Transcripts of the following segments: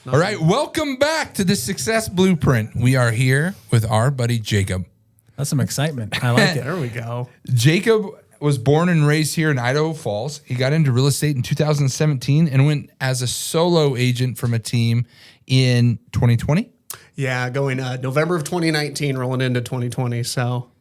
All right, welcome back to the Success Blueprint. We are here with our buddy Jacob. That's some excitement. I like it. There we go. Jacob was born and raised here in Idaho Falls. He got into real estate in 2017 and went as a solo agent from a team in 2020. Yeah, going November of 2019, rolling into 2020. So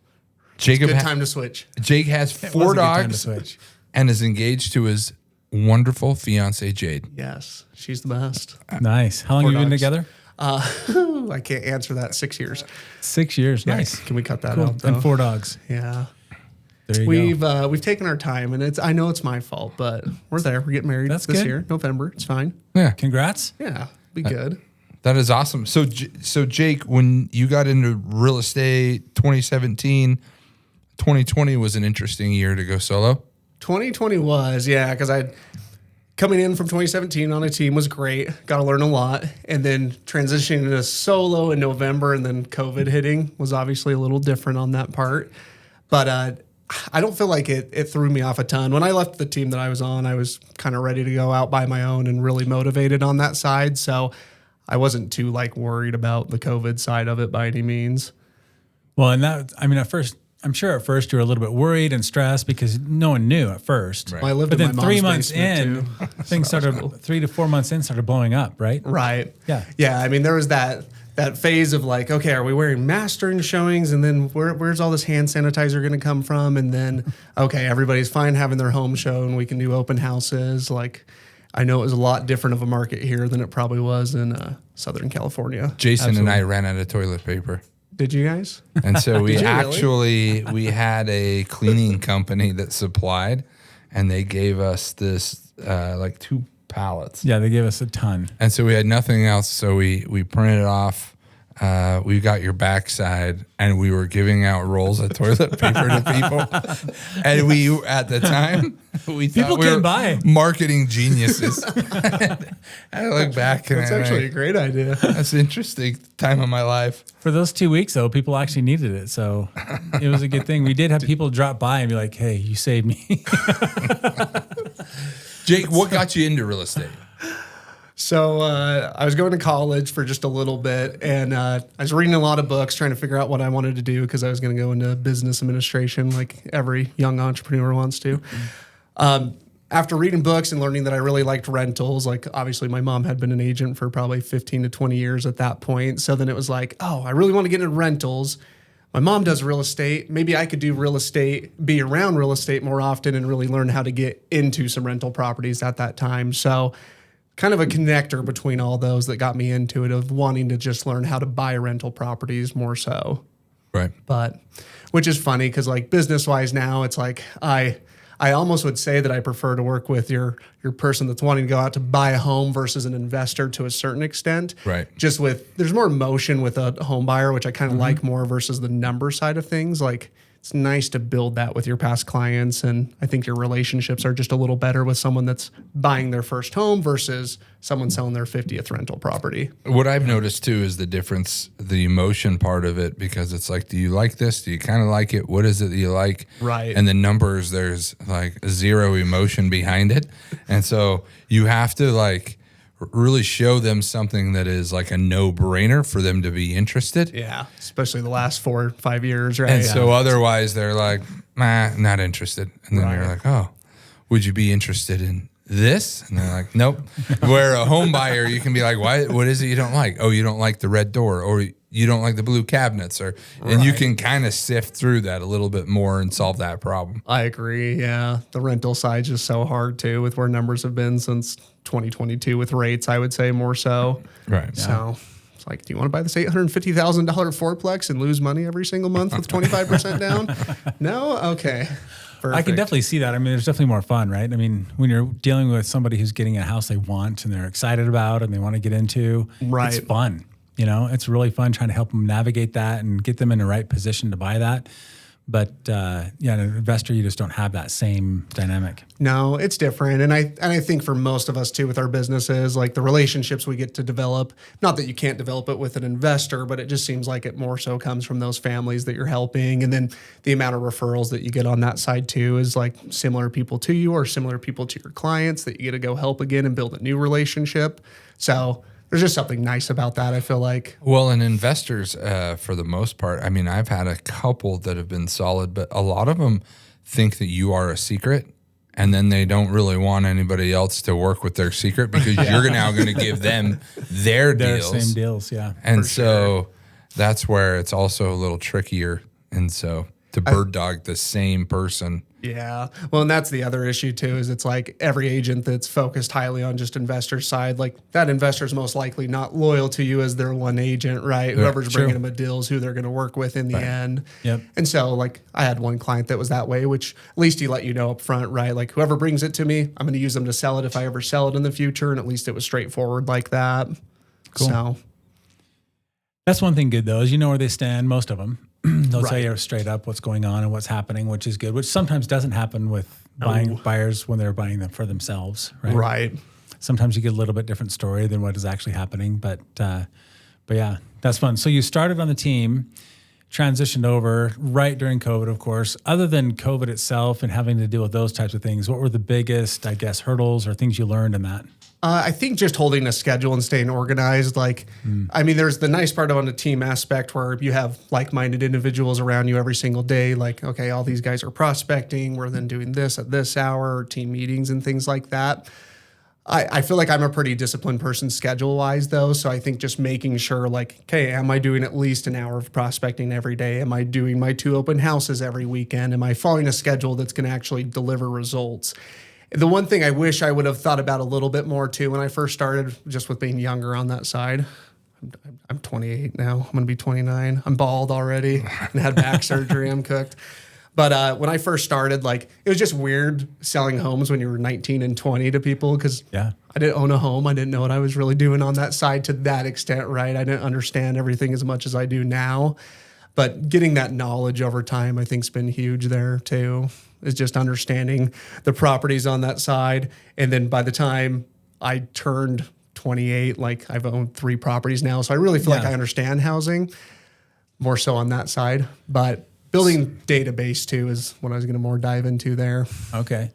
Jacob, good time to switch. Jake has It was 4 a good time to dogs switch. and is engaged to his wonderful fiance Jade. Yes, she's the best. Nice. How long 4 have you been dogs. together? I can't answer that. 6 years. 6 years. Nice. Can we cut that Cool. out? Though? And 4 dogs. Yeah. There you go. We've taken our time, and I know it's my fault, but we're there. We're getting married That's this good. year, November. It's fine. Yeah, Congrats. Yeah, be good. that is awesome. So Jake, when you got into real estate 2017, 2020 was an interesting year to go solo. 2020 was, yeah, because I coming in from 2017 on a team was great. Got to learn a lot. And then transitioning to solo in November and then COVID hitting was obviously a little different on that part. But I don't feel like it threw me off a ton. When I left the team that I was on, I was kind of ready to go out by my own and really motivated on that side. So I wasn't too worried about the COVID side of it by any means. Well, and that, I mean, at first, I'm sure at first you were a little bit worried and stressed because no one knew at first. Right. Well, I lived But in then my 3 mom's months basement, in, too. things started, 3 to 4 months in, started blowing up, right? Right. Yeah. Yeah. I mean, there was that phase of okay, are we wearing masks during showings? And then where's all this hand sanitizer going to come from? And then, okay, everybody's fine having their home show and we can do open houses. I know it was a lot different of a market here than it probably was in Southern California. Jason and I ran out of toilet paper. Did you guys? And so we Did you really? actually, we had a cleaning company that supplied, and they gave us this 2 pallets. Yeah, they gave us a ton. And so we had nothing else. So we printed it off. We got your backside, and we were giving out rolls of toilet paper to people. And we, at the time, we thought People we can were buy. marketing geniuses. I look back and That's actually a great idea. that's an interesting time of my life. For those 2 weeks, though, people actually needed it. So it was a good thing. We did have people drop by and be like, hey, you saved me. Jake, what got you into real estate? So I was going to college for just a little bit, and I was reading a lot of books trying to figure out what I wanted to do because I was going to go into business administration like every young entrepreneur wants to. After reading books and learning that I really liked rentals, obviously my mom had been an agent for probably 15 to 20 years at that point. So then it was I really want to get into rentals. My mom does real estate. Maybe I could do real estate, be around real estate more often and really learn how to get into some rental properties at that time. So kind of a connector between all those that got me into it of wanting to just learn how to buy rental properties more so. Right. But which is funny because business wise now it's I almost would say that I prefer to work with your person that's wanting to go out to buy a home versus an investor to a certain extent. Right. Just there's more emotion with a home buyer, which I kind of like more versus the number side of things. It's nice to build that with your past clients. And I think your relationships are just a little better with someone that's buying their first home versus someone selling their 50th rental property. What I've noticed too is the difference, the emotion part of it, because it's do you like this? Do you kind of like it? What is it that you like? Right. And the numbers, there's zero emotion behind it. And so you have to really show them something that is a no-brainer for them to be interested. Yeah. Especially the last 4 or 5 years, right? And so otherwise they're not interested. And then you're oh, would you be interested in this? And they're like, nope. Where a home buyer, you can be like, why? What is it you don't like? Oh, you don't like the red door, or you don't like the blue cabinets, and you can kind of sift through that a little bit more and solve that problem. I agree. Yeah. The rental side's just so hard too with where numbers have been since 2022 with rates, I would say more so. Right. So it's do you want to buy this $850,000 fourplex and lose money every single month with 25% down? No? Okay. Perfect. I can definitely see that. I mean, there's definitely more fun, right? I mean, when you're dealing with somebody who's getting a house they want and they're excited about and they want to get into, Right. It's fun. It's really fun trying to help them navigate that and get them in the right position to buy that. But an investor, you just don't have that same dynamic. No, it's different. And I think for most of us too with our businesses, the relationships we get to develop, not that you can't develop it with an investor, but it just seems like it more so comes from those families that you're helping. And then the amount of referrals that you get on that side too is similar people to you or similar people to your clients that you get to go help again and build a new relationship. So there's just something nice about that, I feel like. Well, and investors, for the most part, I mean, I've had a couple that have been solid, but a lot of them think that you are a secret, and then they don't really want anybody else to work with their secret because you're now going to give them their deals. Same deals, yeah. And so that's where it's also a little trickier. And so to bird dog the same person. Yeah. Well, and that's the other issue too, is it's like every agent that's focused highly on just investor side, like that investor's most likely not loyal to you as their one agent, right? Whoever's bringing them a deal is who they're going to work with in the end. Yep. And so like I had one client that was that way, which at least he let you know up front, right? Like whoever brings it to me, I'm going to use them to sell it if I ever sell it in the future. And at least it was straightforward like that. Cool. So that's one thing good though, is you know where they stand, most of them. They'll Right. tell you straight up what's going on and what's happening, which is good, which sometimes doesn't happen with buyers when they're buying them for themselves, right? Right. Sometimes you get a little bit different story than what is actually happening, but yeah, that's fun. So you started on the team, transitioned over right during COVID, of course. Other than COVID itself and having to deal with those types of things, what were the biggest, I guess, hurdles or things you learned in that? I think just holding a schedule and staying organized. Like, I mean, there's the nice part on the team aspect where you have like-minded individuals around you every single day. Like, okay, all these guys are prospecting. We're then doing this at this hour, team meetings and things like that. I feel like I'm a pretty disciplined person schedule-wise, though. So I think just making sure, like, okay, am I doing at least an hour of prospecting every day? Am I doing my 2 open houses every weekend? Am I following a schedule that's going to actually deliver results? The one thing I wish I would have thought about a little bit more too when I first started, just with being younger on that side. I'm 28 now. I'm going to be 29. I'm bald already and had back surgery. I'm cooked. But when I first started, like, it was just weird selling homes when you were 19 and 20 to people because I didn't own a home. I didn't know what I was really doing on that side to that extent, right? I didn't understand everything as much as I do now. But getting that knowledge over time, I think, has been huge there too. Is just understanding the properties on that side. And then by the time I turned 28, like I've owned 3 properties now. So I really feel like I understand housing more so on that side. But building database too is what I was going to more dive into there. Okay.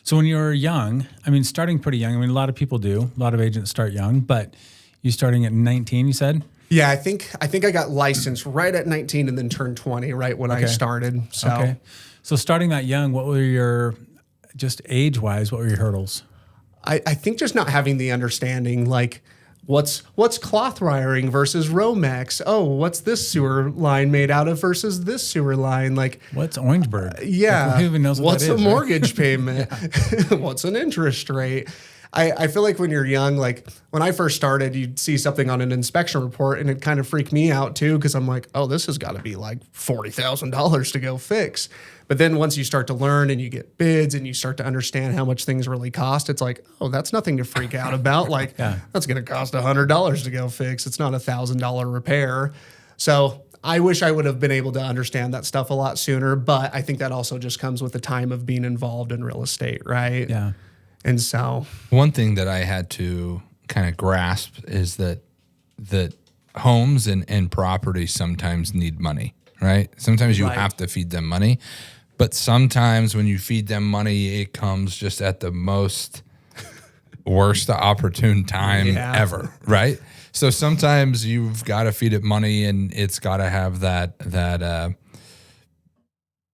So when you were young, I mean, starting pretty young, I mean, a lot of people do. A lot of agents start young, but you starting at 19, you said? Yeah, I think I got licensed right at 19 and then turned 20 right when I started. So. So starting that young, what were your, just age-wise, what were your hurdles? I think just not having the understanding, like what's cloth wiring versus Romex? Oh, what's this sewer line made out of versus this sewer line? Like what's Orangeburg? Yeah. Like, who even knows what what's that a is, mortgage right? payment? What's an interest rate? I feel like when you're young, like when I first started, you'd see something on an inspection report and it kind of freaked me out too because I'm like, oh, this has got to be like $40,000 to go fix. But then once you start to learn and you get bids and you start to understand how much things really cost, it's like, oh, that's nothing to freak out about. Like that's going to cost $100 to go fix. It's not $1,000 repair. So I wish I would have been able to understand that stuff a lot sooner. But I think that also just comes with the time of being involved in real estate, right? Yeah. And so one thing that I had to kind of grasp is that homes and property sometimes need money, right? Sometimes you have to feed them money, but sometimes when you feed them money, it comes just at the most worst opportune time ever, right? So sometimes you've got to feed it money and it's got to have that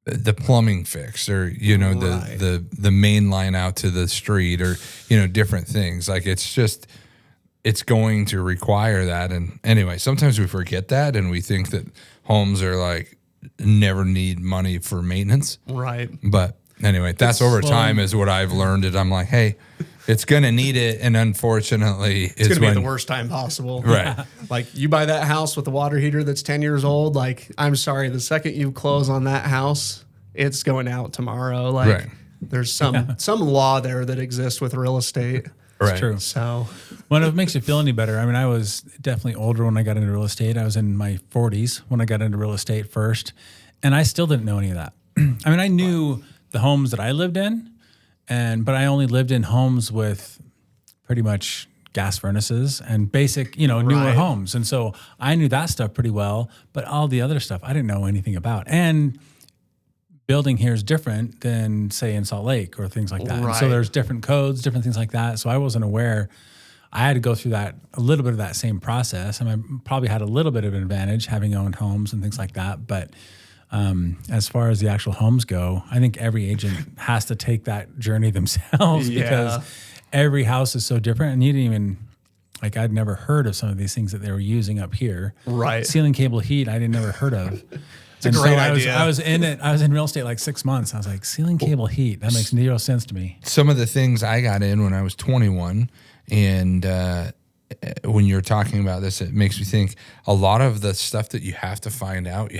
the plumbing fix or, you know, the main line out to the street or, you know, different things. Like it's going to require that. And anyway, sometimes we forget that and we think that homes are like never need money for maintenance. Right. But anyway, that's over time is what I've learned. And I'm like, hey, it's going to need it. And unfortunately, it's going to be at the worst time possible. Right. Like you buy that house with a water heater that's 10 years old. Like, I'm sorry, the second you close on that house, it's going out tomorrow. Like there's some law there that exists with real estate. Right. It's true. So, well, if it makes you feel any better, I mean, I was definitely older when I got into real estate. I was in my 40s when I got into real estate first, and I still didn't know any of that. I mean, I knew the homes that I lived in, but I only lived in homes with pretty much gas furnaces and basic, you know, newer homes. And so I knew that stuff pretty well, but all the other stuff I didn't know anything about. And building here is different than, say, in Salt Lake or things like that. And so there's different codes, different things like that. So I wasn't aware I had to go through a little bit of that same process. I mean, I probably had a little bit of an advantage having owned homes and things like that. But as far as the actual homes go, I think every agent has to take that journey themselves because every house is so different. And you didn't even, like, I'd never heard of some of these things that they were using up here. Right. Ceiling cable heat, I didn't never heard of. It's a great idea. I was in real estate like 6 months. I was like, ceiling cable heat, that makes zero sense to me. Some of the things I got in when I was 21, and when you're talking about this, it makes me think a lot of the stuff that you have to find out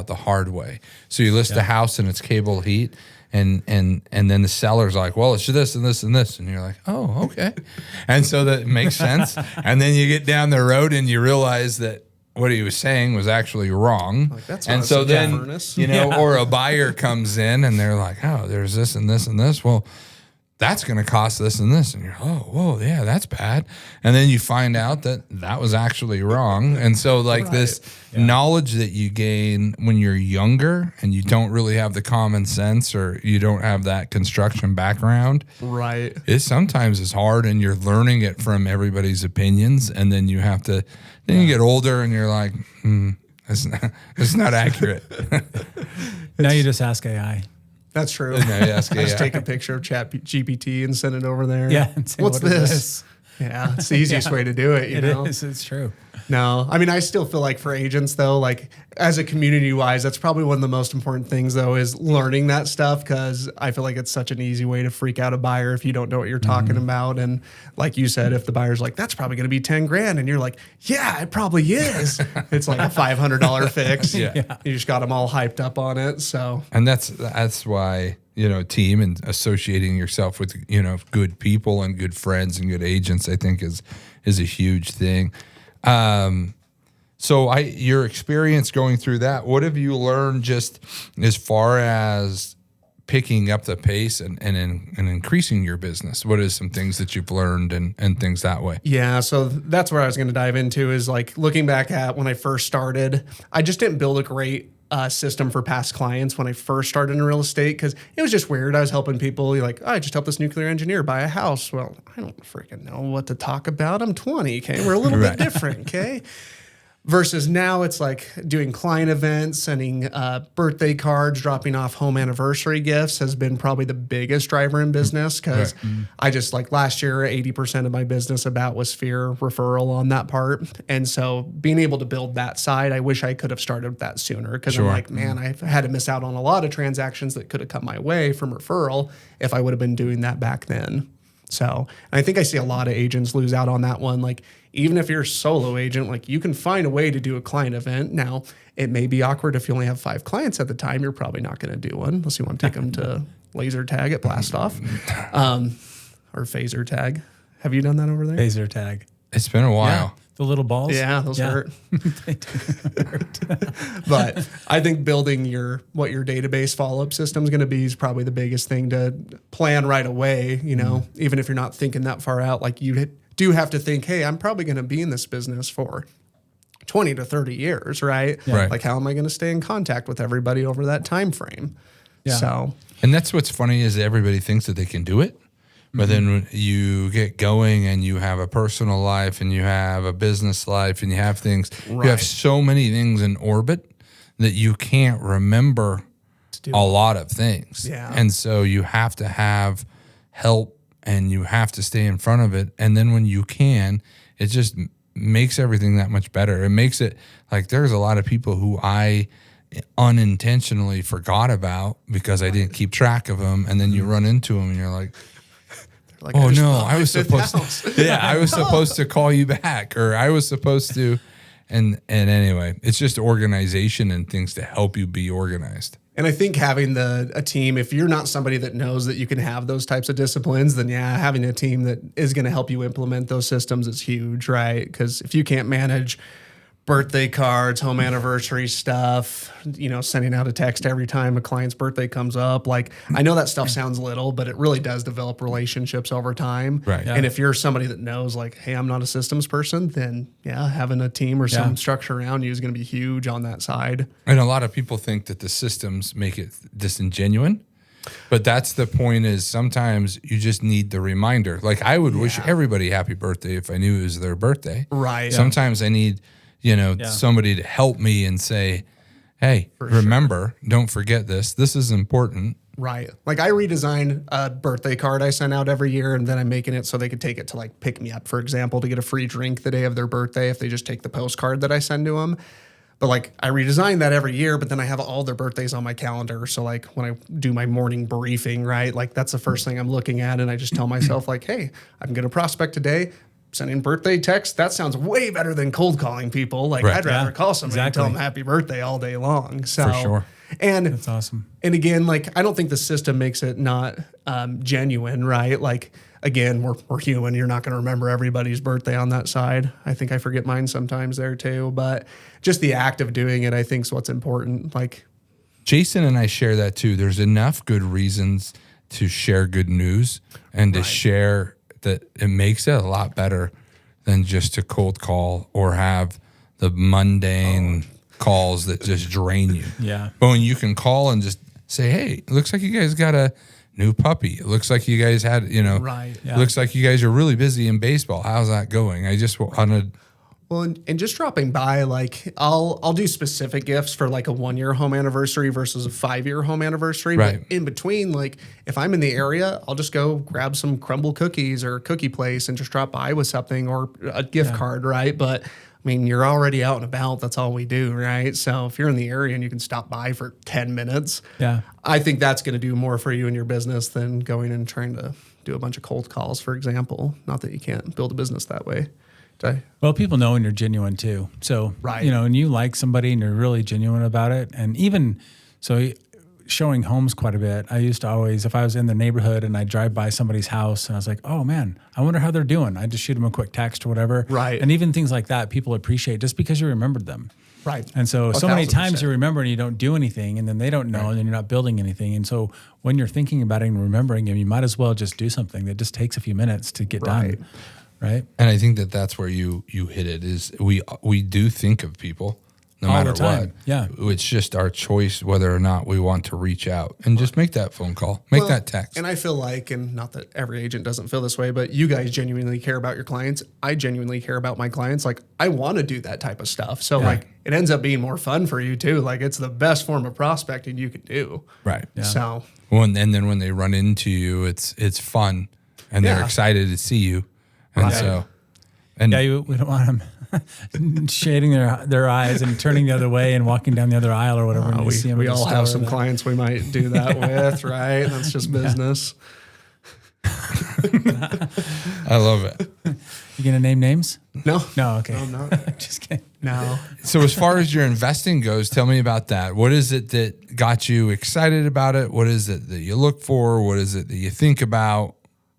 the hard way. So you list a house and it's cable heat, and then the seller's like, well, it's this and this and this, and you're like, oh, okay, and so that makes sense. And then you get down the road and you realize that what he was saying was actually wrong. Like, that's and not so a then, furnace. or a buyer comes in and they're like, oh, there's this and this and this. Well, that's going to cost this and this. And you're, oh, whoa, yeah, that's bad. And then you find out that that was actually wrong. And so like this knowledge that you gain when you're younger and you don't really have the common sense or you don't have that construction background. Right. It sometimes is hard and you're learning it from everybody's opinions. And then you have to, then you get older and you're like, it's not accurate. Now you just ask AI. That's true. No, you ask Just AI. take a picture of Chat GPT and send it over there. Yeah. And say, What's what is this? Yeah, it's the easiest way to do it. You know? It is. It's true. No, I mean, I still feel like for agents though, like as a community wise, that's probably one of the most important things though, is learning that stuff. Because I feel like it's such an easy way to freak out a buyer if you don't know what you're talking about. And like you said, if the buyer's like, that's probably going to be 10 grand. And you're like, yeah, it probably is. It's like a $500 fix. Yeah. You just got them all hyped up on it. So, And that's why, team and associating yourself with, good people and good friends and good agents, I think is a huge thing. So your experience going through that, what have you learned just as far as picking up the pace and increasing your business? What is some things that you've learned and things that way? yeah, so that's where I was going to dive into is like looking back at when I first started, I just didn't build a great system for past clients when I first started in real estate because it was just weird. I was helping people. You're like, oh, I just helped this nuclear engineer buy a house. Well, I don't freaking know what to talk about. I'm 20, okay? We're a little bit different, okay? Versus now it's like doing client events, sending birthday cards, dropping off home anniversary gifts has been probably the biggest driver in business because I just like last year, 80% of my business about was fear referral on that part. And so being able to build that side, I wish I could have started with that sooner because I'm like, man, I've had to miss out on a lot of transactions that could have come my way from referral if I would have been doing that back then. So, and I think I see a lot of agents lose out on that one. Like, even if you're a solo agent, like you can find a way to do a client event. Now, it may be awkward if you only have 5 clients at the time. You're probably not going to do one unless you want to take them to laser tag at blast off or phaser tag. Have you done that over there? Phaser tag. It's been a while. Yeah. The little balls. Yeah, those hurt. They do hurt. But I think building what your database follow-up system is going to be is probably the biggest thing to plan right away. Even if you're not thinking that far out, like you do have to think, hey, I'm probably going to be in this business for 20 to 30 years, right? Yeah. Right. Like, how am I going to stay in contact with everybody over that time frame? Yeah. So, And that's what's funny is everybody thinks that they can do it. But then when you get going and you have a personal life and you have a business life and you have things, you have so many things in orbit that you can't remember a lot of things. Yeah. And so you have to have help and you have to stay in front of it. And then when you can, it just makes everything that much better. It makes it like there's a lot of people who I unintentionally forgot about because I didn't keep track of them. And then you run into them and you're like, like, oh no, I was supposed to, I was supposed to call you back or I was supposed to. And anyway, it's just organization and things to help you be organized. And I think having a team, if you're not somebody that knows that you can have those types of disciplines, then having a team that is going to help you implement those systems is huge, right? Because if you can't manage birthday cards, home anniversary stuff, sending out a text every time a client's birthday comes up. Like, I know that stuff sounds little, but it really does develop relationships over time. Right. Yeah. And if you're somebody that knows like, hey, I'm not a systems person, then having a team or some structure around you is going to be huge on that side. And a lot of people think that the systems make it disingenuous. But that's the point, is sometimes you just need the reminder. Like I would wish everybody happy birthday if I knew it was their birthday. Right. Sometimes I need, somebody to help me and say, hey, remember, don't forget this. This is important. Right. Like I redesign a birthday card I send out every year, and then I'm making it so they could take it to like pick me up, for example, to get a free drink the day of their birthday if they just take the postcard that I send to them. But like I redesign that every year, but then I have all their birthdays on my calendar. So like when I do my morning briefing, right, like that's the first thing I'm looking at. And I just tell myself like, hey, I'm going to prospect today. Sending birthday text, that sounds way better than cold calling people. Like I'd rather call somebody and tell them happy birthday all day long. So, for sure. And that's awesome. And again, like I don't think the system makes it not genuine, right? Like again, we're human. You're not going to remember everybody's birthday on that side. I think I forget mine sometimes there too. But just the act of doing it, I think, is what's important. Like Jason and I share that too. There's enough good reasons to share good news and to share that it makes it a lot better than just to cold call or have the mundane calls that just drain you. Yeah. But when you can call and just say, hey, it looks like you guys got a new puppy. It looks like you guys had, it looks like you guys are really busy in baseball. How's that going? I just wanted. Well, and just dropping by, like I'll do specific gifts for like a 1-year home anniversary versus a 5-year home anniversary. Right. But in between, like if I'm in the area, I'll just go grab some crumble cookies or a cookie place and just drop by with something or a gift card, right? But I mean, you're already out and about. That's all we do, right? So if you're in the area and you can stop by for 10 minutes, I think that's going to do more for you and your business than going and trying to do a bunch of cold calls, for example. Not that you can't build a business that way. Well, people know when you're genuine too. So, and you like somebody and you're really genuine about it. And even so, showing homes quite a bit. I used to always, if I was in the neighborhood and I drive by somebody's house and I was like, oh man, I wonder how they're doing. I just shoot them a quick text or whatever. Right. And even things like that, people appreciate just because you remembered them. Right. And so many times you remember and you don't do anything, and then they don't know, and then you're not building anything. And so when you're thinking about it and remembering them, you might as well just do something that just takes a few minutes to get done. Right. And I think that's where you hit it, is we do think of people no all matter the time. what. Yeah. It's just our choice whether or not we want to reach out and just make that phone call, make that text. And I feel like, and not that every agent doesn't feel this way, but you guys genuinely care about your clients. I genuinely care about my clients. Like I want to do that type of stuff. So like it ends up being more fun for you too. Like it's the best form of prospecting you can do. Right. Yeah. So and then when they run into you, it's fun and they're excited to see you. And we don't want them shading their eyes and turning the other way and walking down the other aisle or whatever. We all have some clients we might do that with, right? That's just business. I love it. You gonna name names? No. Okay. No, I'm not. Just kidding. No. So as far as your investing goes, tell me about that. What is it that got you excited about it? What is it that you look for? What is it that you think about?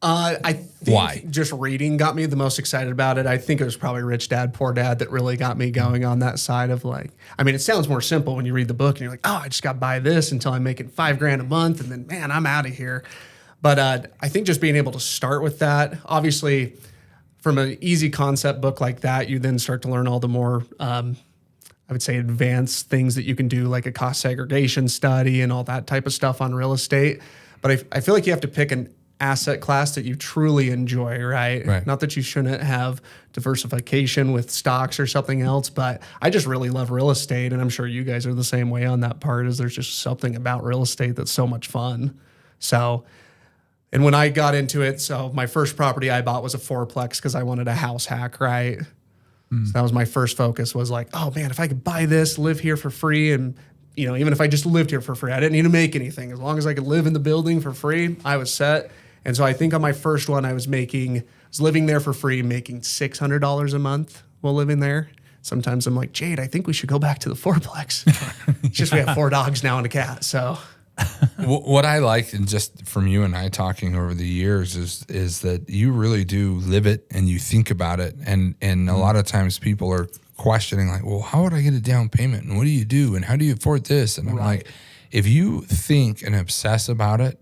I think just reading got me the most excited about it. I think it was probably Rich Dad, Poor Dad that really got me going on that side of like, I mean, it sounds more simple when you read the book and you're like, oh, I just got to buy this until I'm making $5,000 a month. And then, man, I'm out of here. But I think just being able to start with that, obviously from an easy concept book like that, you then start to learn all the more, I would say, advanced things that you can do, like a cost segregation study and all that type of stuff on real estate. But I feel like you have to pick an asset class that you truly enjoy, right? Not that you shouldn't have diversification with stocks or something else, but I just really love real estate, and I'm sure you guys are the same way on that part, is there's just something about real estate that's so much fun. So, and when I got into it, so my first property I bought was a fourplex because I wanted a house hack, right? So that was my first focus, was like, oh man, if I could buy this, live here for free, and even if I just lived here for free, I didn't need to make anything. As long as I could live in the building for free, I was set. And so I think on my first one, I was living there for free, making $600 a month while living there. Sometimes I'm like, Jade, I think we should go back to the fourplex. It's just we have 4 dogs now and a cat. So what I like, and just from you and I talking over the years, is that you really do live it and you think about it. And a lot of times people are questioning like, well, how would I get a down payment? And what do you do? And how do you afford this? And I'm like, if you think and obsess about it,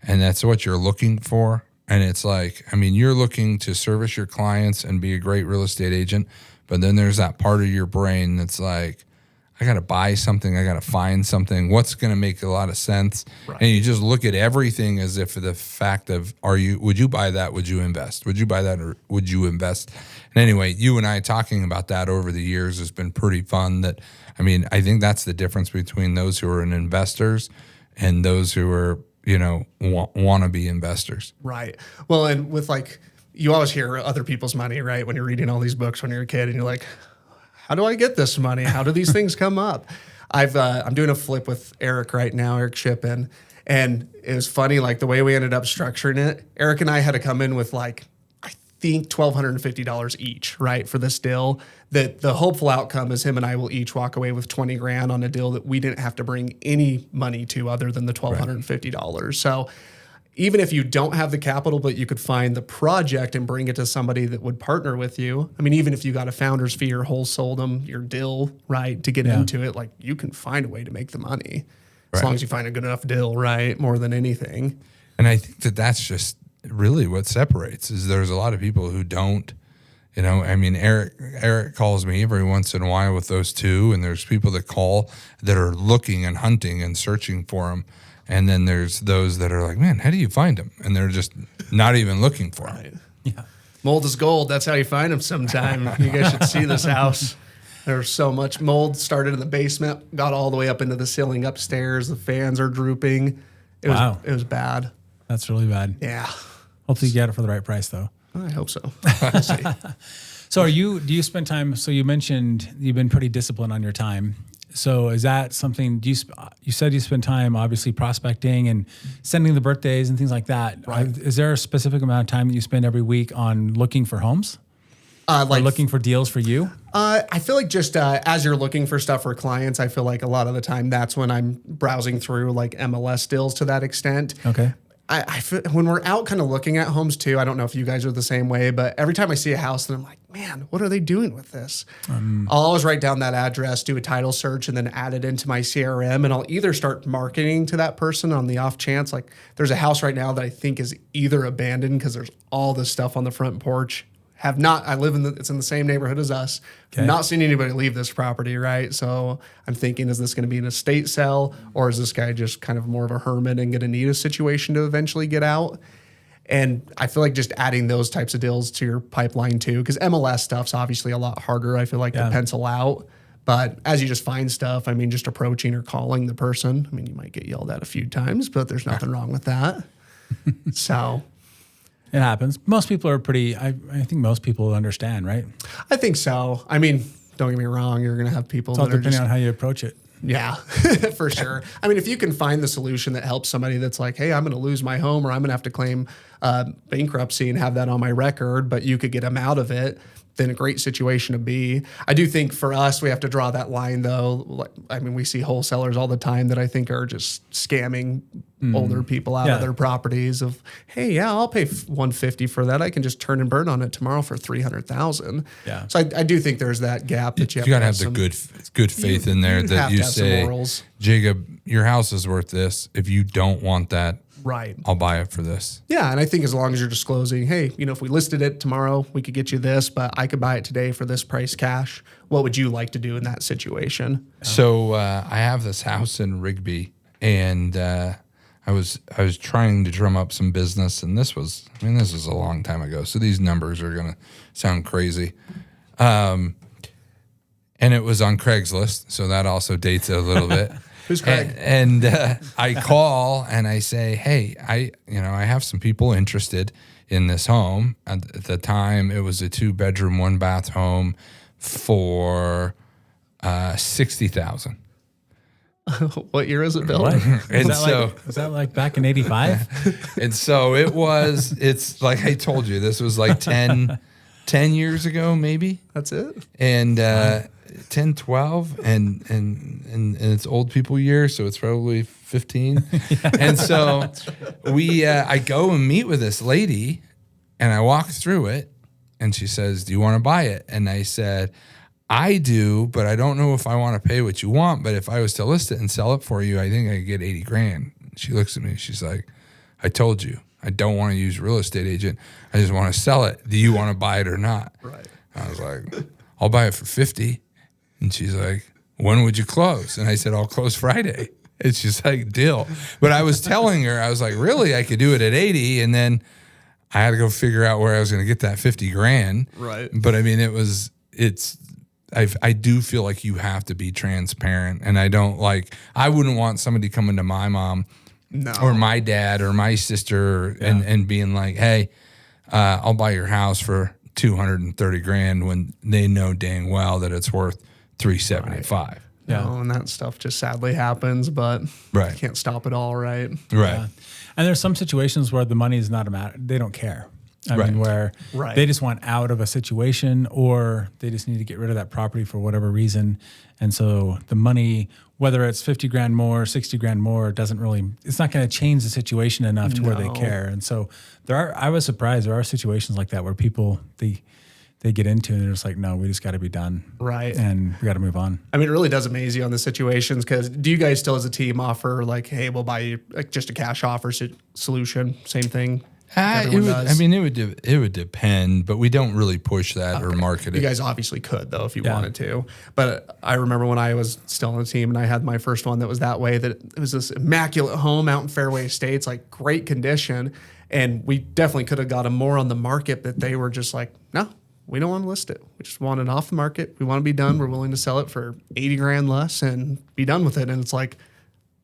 and that's what you're looking for. And it's like, I mean, you're looking to service your clients and be a great real estate agent. But then there's that part of your brain that's like, I got to buy something. I got to find something. What's going to make a lot of sense? Right. And you just look at everything as if the fact of, would you buy that? Would you invest? Would you buy that or would you invest? And anyway, you and I talking about that over the years has been pretty fun. I think that's the difference between those who are investors and those who are, want to be investors. Right. Well, and with you always hear other people's money, right? When you're reading all these books when you're a kid and you're like, how do I get this money? How do these things come up? I'm doing a flip with Eric right now, Eric Shippen. And it was funny, the way we ended up structuring it, Eric and I had to come in with I think $1,250 each, right? For this deal. That the hopeful outcome is him and I will each walk away with 20 grand on a deal that we didn't have to bring any money to other than the $1,250. Right. So even if you don't have the capital, but you could find the project and bring it to somebody that would partner with you. Even if you got a founder's fee or whole sold them your deal, right, to get into it, you can find a way to make the money as long as you find a good enough deal, right, more than anything. And I think that's just really what separates is there's a lot of people who don't, Eric calls me every once in a while with those two, and there's people that call that are looking and hunting and searching for them. And then there's those that are like, man, how do you find them? And they're just not even looking for them. Right. Yeah. Mold is gold. That's how you find them sometime. You guys should see this house. There's so much mold. Started in the basement, got all the way up into the ceiling upstairs. The fans are drooping. It was bad. That's really bad. Yeah. Hopefully you get it for the right price, though. I hope so. We'll see. So do you spend time, so you mentioned you've been pretty disciplined on your time. So is that something, you said you spend time obviously prospecting and sending the birthdays and things like that. Right. Is there a specific amount of time that you spend every week on looking for homes? Or looking for deals for you? I feel like just as you're looking for stuff for clients, I feel like a lot of the time that's when I'm browsing through MLS deals to that extent. Okay. I feel, when we're out kind of looking at homes too, I don't know if you guys are the same way, but every time I see a house, then I'm like, man, what are they doing with this? I'll always write down that address, do a title search, and then add it into my CRM. And I'll either start marketing to that person on the off chance. There's a house right now that I think is either abandoned because there's all this stuff on the front porch. It's in the same neighborhood as us. Okay. Not seen anybody leave this property, right? So I'm thinking, is this going to be an estate sale, or is this guy just kind of more of a hermit and going to need a situation to eventually get out? And I feel like just adding those types of deals to your pipeline too, because MLS stuff's obviously a lot harder, I feel like, to pencil out. But as you just find stuff, just approaching or calling the person, you might get yelled at a few times, but there's nothing wrong with that. So... It happens. Most people are I think most people understand, right? I think so. Don't get me wrong. You're going to have people that are depending on how you approach it. Yeah, for sure. If you can find the solution that helps somebody that's like, hey, I'm going to lose my home or I'm going to have to claim bankruptcy and have that on my record, but you could get them out of it, then a great situation to be. I do think for us, we have to draw that line though. We see wholesalers all the time that I think are just scamming older people out of their properties of, hey, I'll pay $150 for that. I can just turn and burn on it tomorrow for $300,000. Yeah. So I do think there's that gap that you got to have the good faith in there that you say, Jacob, your house is worth this. If you don't want that, right, I'll buy it for this. Yeah, and I think as long as you're disclosing, hey, if we listed it tomorrow, we could get you this, but I could buy it today for this price cash. What would you like to do in that situation? So I have this house in Rigby, and I was trying to drum up some business, and this was a long time ago, so these numbers are gonna sound crazy. And it was on Craigslist, so that also dates it a little bit. Who's Craig? And I call and I say, hey, I have some people interested in this home. At the time, it was a 2-bedroom, 1-bath home for $60,000. What year is it built? Was that like back in 85? And so it's like I told you, this was like 10 years ago, maybe. That's it. And 10, 12, and it's old people year, so it's probably 15. And so I go and meet with this lady, and I walk through it, and she says, do you want to buy it? And I said, I do, but I don't know if I want to pay what you want, but if I was to list it and sell it for you, I think I could get 80 grand. She looks at me, she's like, I told you, I don't want to use a real estate agent. I just want to sell it. Do you want to buy it or not? Right. I was like, I'll buy it for 50. And she's like, when would you close? And I said, I'll close Friday. It's just like, deal. But I was telling her, I was like, really, I could do it at 80. And then I had to go figure out where I was going to get that 50 grand. Right. But I mean, I do feel like you have to be transparent. And I wouldn't want somebody coming to my mom or my dad or my sister and being like, hey, I'll buy your house for 230 grand when they know dang well that it's worth 375. Right. Yeah. And that stuff just sadly happens, but you can't stop it all, right? Right. Yeah. And there's some situations where the money is not a matter. They don't care. I mean, where they just want out of a situation, or they just need to get rid of that property for whatever reason. And so the money, whether it's 50 grand more, 60 grand more, it's not going to change the situation enough to where they care. And so I was surprised there are situations like that where people, they get into and they're just like, no, we just got to be done. Right. And we got to move on. I mean, it really does amaze you on the situations, because do you guys still as a team offer like, hey, we'll buy you just a cash offer solution? Same thing? It would depend, but we don't really push that or market it. You guys obviously could, though, if you wanted to. But I remember when I was still on the team and I had my first one that was that way, that it was this immaculate home out in Fairway Estates, like great condition. And we definitely could have got them more on the market, but they were just like, no, we don't want to list it. We just want it off the market. We want to be done. We're willing to sell it for 80 grand less and be done with it. And it's like,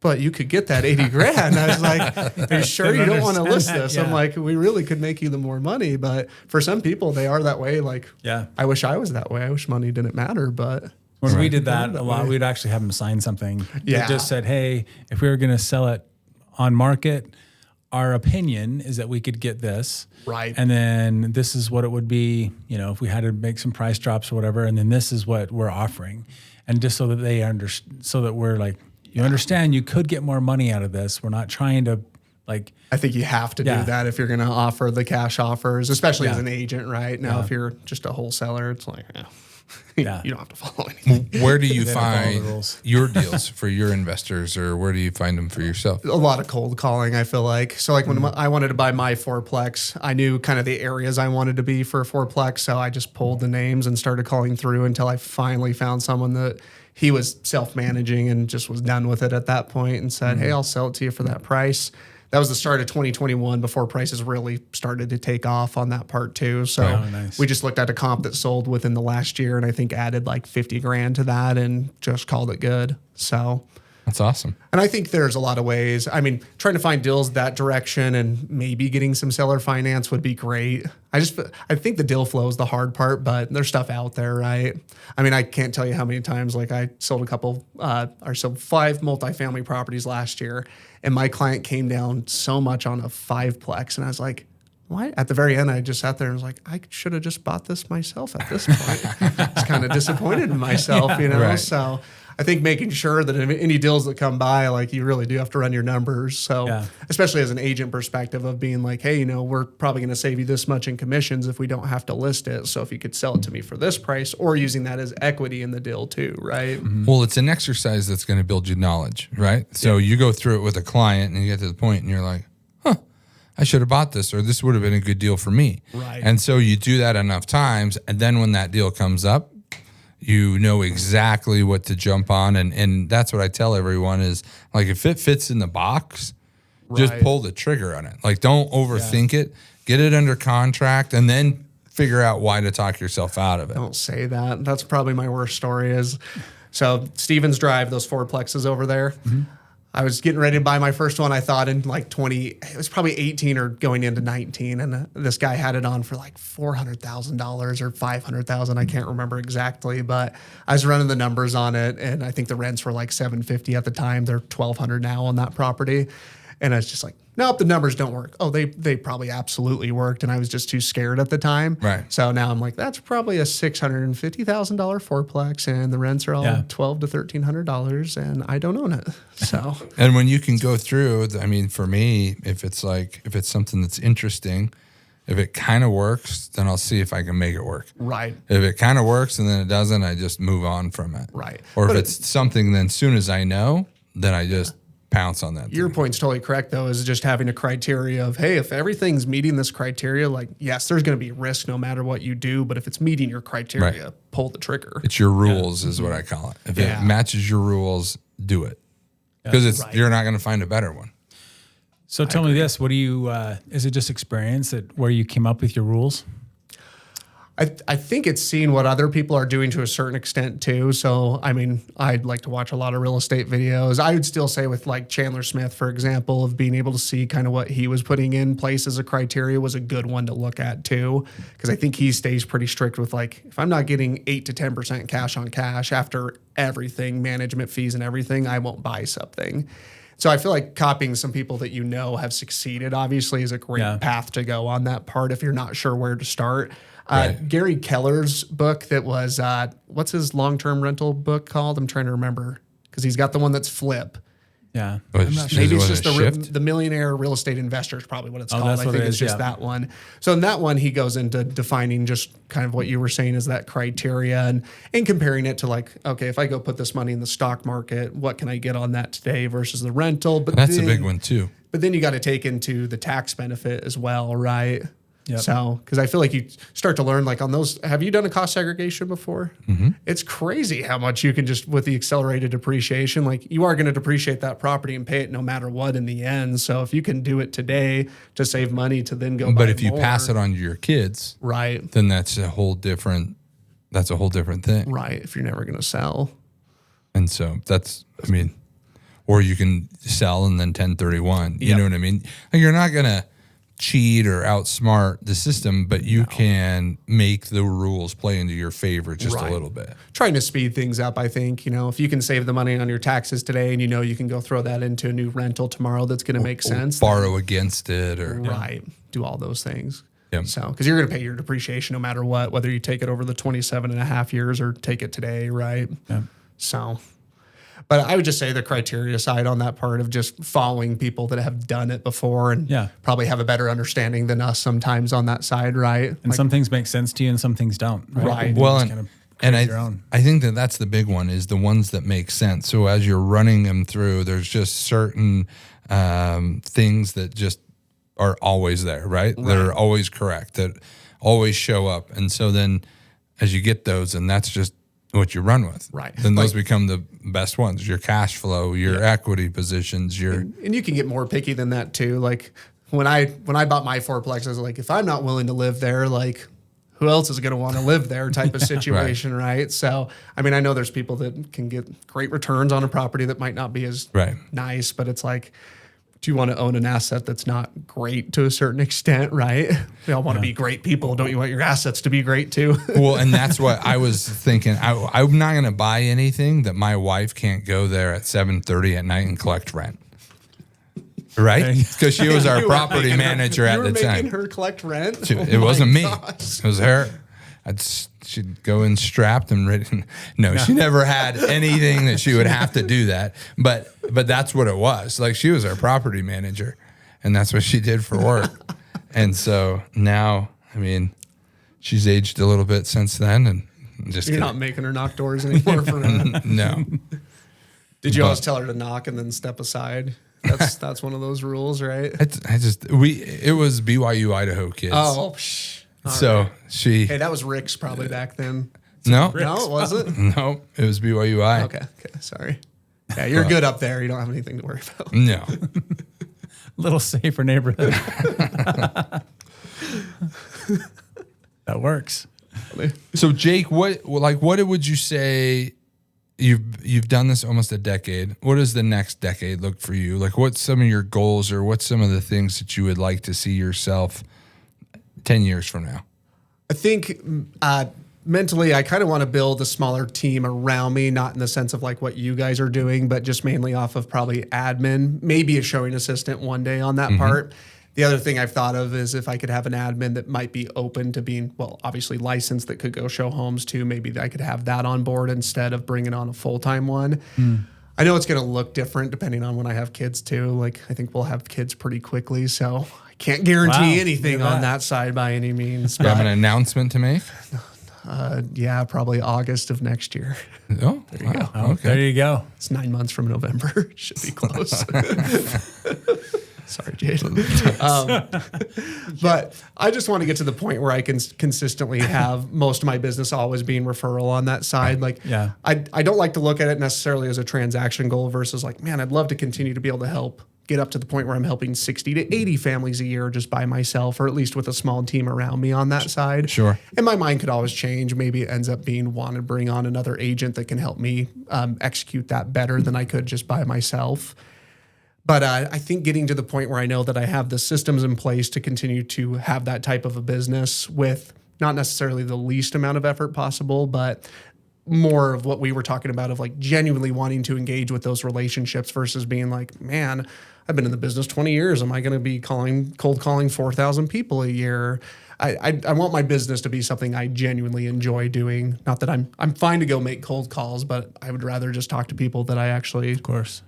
but you could get that 80 grand. I was like, are you sure you don't want to list this? Yeah. I'm like, we really could make you the more money. But for some people, they are that way. Like, I wish I was that way. I wish money didn't matter. But when we did that a lot, we'd actually have them sign something that just said, hey, if we were going to sell it on market, our opinion is that we could get this. Right. And then this is what it would be, if we had to make some price drops or whatever. And then this is what we're offering. And just so that they so that we're like, you understand you could get more money out of this. We're not trying to I think you have to do that if you're going to offer the cash offers, especially as an agent, right? Now, if you're just a wholesaler, it's like, you don't have to follow anything. Where do you find your deals for your investors, or where do you find them for yourself? A lot of cold calling, I feel like. So like when I wanted to buy my fourplex, I knew kind of the areas I wanted to be for a fourplex. So I just pulled the names and started calling through until I finally found someone that he was self-managing and just was done with it at that point and said, hey, I'll sell it to you for that price. That was the start of 2021 before prices really started to take off on that part too. So we just looked at a comp that sold within the last year and I think added like 50 grand to that and just called it good. So that's awesome. And I think there's a lot of ways. I mean, trying to find deals that direction and maybe getting some seller finance would be great. I think the deal flow is the hard part, but there's stuff out there, right? I mean, I can't tell you how many times, like I sold sold 5 multifamily properties last year, and my client came down so much on a 5-plex, and I was like, why? At the very end, I just sat there and was like, I should have just bought this myself at this point. I was kind of disappointed in myself, Right. So I think making sure that any deals that come by, like you really do have to run your numbers. So especially as an agent perspective of being like, hey, we're probably going to save you this much in commissions if we don't have to list it. So if you could sell it to me for this price, or using that as equity in the deal too, right? Mm-hmm. Well, it's an exercise that's going to build you knowledge, right? So you go through it with a client and you get to the point and you're like, I should have bought this, or this would have been a good deal for me. Right. And so you do that enough times, and then when that deal comes up, you know exactly what to jump on. And that's what I tell everyone is, like, if it fits in the box, just pull the trigger on it. Like, don't overthink it. Get it under contract, and then figure out why to talk yourself out of it. Don't say that. That's probably my worst story is, so Stevens Drive, those fourplexes over there. Mm-hmm. I was getting ready to buy my first one, I thought, in like it was probably 18 or going into 19. And this guy had it on for like $400,000 or $500,000. I can't remember exactly, but I was running the numbers on it. And I think the rents were like $750 at the time. They're $1,200 now on that property. And I was just like, nope, the numbers don't work. Oh, they probably absolutely worked. And I was just too scared at the time. Right. So now I'm like, that's probably a $650,000 fourplex, and the rents are all $1,200 to $1,300, and I don't own it. So. And when you can go through, I mean, for me, if it's something that's interesting, if it kind of works, then I'll see if I can make it work. Right. If it kind of works and then it doesn't, I just move on from it. Right. Or if it's something, then as soon as I know, then I just pounce on that. Your point's totally correct, though, is just having a criteria of, hey, if everything's meeting this criteria, like, yes, there's going to be risk no matter what you do, but if it's meeting your criteria, pull the trigger. It's your rules is what I call it. If it matches your rules, do it. Because you're not going to find a better one. So tell me this, what do you, is it just experience where you came up with your rules? I think it's seeing what other people are doing to a certain extent too. So, I mean, I'd like to watch a lot of real estate videos. I would still say with like Chandler Smith, for example, of being able to see kind of what he was putting in place as a criteria was a good one to look at too. Because I think he stays pretty strict with like, if I'm not getting 8 to 10% cash on cash after everything, management fees and everything, I won't buy something. So I feel like copying some people that you know have succeeded obviously is a great path to go on that part if you're not sure where to start. Gary Keller's book that was, what's his long-term rental book called? I'm trying to remember because he's got the one that's Flip. Yeah. Maybe it's just the Millionaire Real Estate Investor is probably what it's called. I think it's just that one. So in that one, he goes into defining just kind of what you were saying is that criteria and comparing it to like, okay, if I go put this money in the stock market, what can I get on that today versus the rental? But that's a big one too. But then you got to take into the tax benefit as well, right? Yep. So, because I feel like you start to learn like on those, have you done a cost segregation before? Mm-hmm. It's crazy how much you can just, with the accelerated depreciation, like you are going to depreciate that property and pay it no matter what in the end. So if you can do it today to save money to then go buy But if you pass it on to your kids, right, then that's a whole different thing. Right. If you're never going to sell. And so that's, I mean, or you can sell and then 1031, you know what I mean? Like you're not going to cheat or outsmart the system, but you can make the rules play into your favor just a little bit. Trying to speed things up, I think. You know, if you can save the money on your taxes today and you know you can go throw that into a new rental tomorrow that's going to make sense. Borrow against it or... Do all those things. Yep. So, because you're going to pay your depreciation no matter what, whether you take it over the 27 and a half years or take it today, right? Yeah. So... But I would just say the criteria side on that part of just following people that have done it before and probably have a better understanding than us sometimes on that side, right? And some things make sense to you and some things don't. Right. Well, and I think that's the big one is the ones that make sense. So as you're running them through, there's just certain things that just are always there, right? They're always correct, that always show up. And so then as you get those, and that's just what you run with. Right. Then those become the best ones, your cash flow, your equity positions, and you can get more picky than that too. Like when I bought my fourplex, I was like, if I'm not willing to live there, like who else is going to want to live there type of situation, right? So, I mean, I know there's people that can get great returns on a property that might not be as nice, but it's like, do you want to own an asset that's not great to a certain extent, right? We all want to be great people. Don't you want your assets to be great too? Well, and that's what I was thinking. I'm not going to buy anything that my wife can't go there at 7:30 at night and collect rent. Right? Because she was our property manager at the time. You were making her collect rent? It wasn't me. It was her. She'd go in strapped and ready. No, she never had anything that she would have to do that. But that's what it was. Like she was our property manager, and that's what she did for work. And so now, I mean, she's aged a little bit since then, and you're not making her knock doors anymore for her. No. Did you always tell her to knock and then step aside? That's one of those rules, right? It was BYU Idaho kids. Oh. So hey, that was Rick's probably back then. No, it wasn't. No, it was BYUI. Okay, sorry. Yeah, you're good up there. You don't have anything to worry about. No, little safer neighborhood. That works. So Jake, what would you say? You've done this almost a decade. What does the next decade look for you? Like, what's some of your goals, or what's some of the things that you would like to see yourself 10 years from now? I think mentally, I kind of want to build a smaller team around me, not in the sense of like what you guys are doing, but just mainly off of probably admin, maybe a showing assistant one day on that part. The other thing I've thought of is if I could have an admin that might be open to being, well, obviously licensed, that could go show homes too. Maybe I could have that on board instead of bringing on a full-time one. I know it's going to look different depending on when I have kids too. Like I think we'll have kids pretty quickly, so I can't guarantee anything on that side by any means. Do you have an announcement to make? Yeah, probably August of next year. Oh, there you go. Oh, Okay. there you go. It's 9 months from November. Should be close. Sorry, Jason. But I just want to get to the point where I can consistently have most of my business always being referral on that side. Like, Yeah. I don't like to look at it necessarily as a transaction goal versus like, man, I'd love to continue to be able to help get up to the point where I'm helping 60 to 80 families a year just by myself, or at least with a small team around me on that side. Sure. And my mind could always change. Maybe it ends up being want to bring on another agent that can help me execute that better than I could just by myself. But I think getting to the point where I know that I have the systems in place to continue to have that type of a business with not necessarily the least amount of effort possible, but more of what we were talking about of like genuinely wanting to engage with those relationships versus being like, man, I've been in the business 20 years. Am I going to be cold calling 4,000 people a year? I want my business to be something I genuinely enjoy doing. Not that I'm fine to go make cold calls, but I would rather just talk to people that I actually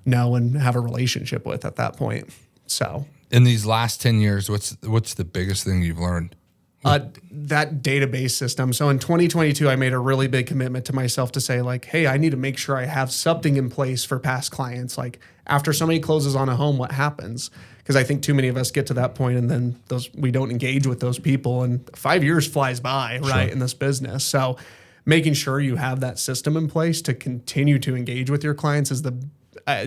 know and have a relationship with at that point. So in these last 10 years, what's the biggest thing you've learned? That database system. So in 2022, I made a really big commitment to myself to say like, hey, I need to make sure I have something in place for past clients. Like after somebody closes on a home, what happens? Because I think too many of us get to that point and then we don't engage with those people, and 5 years flies by, right, in this business. So making sure you have that system in place to continue to engage with your clients is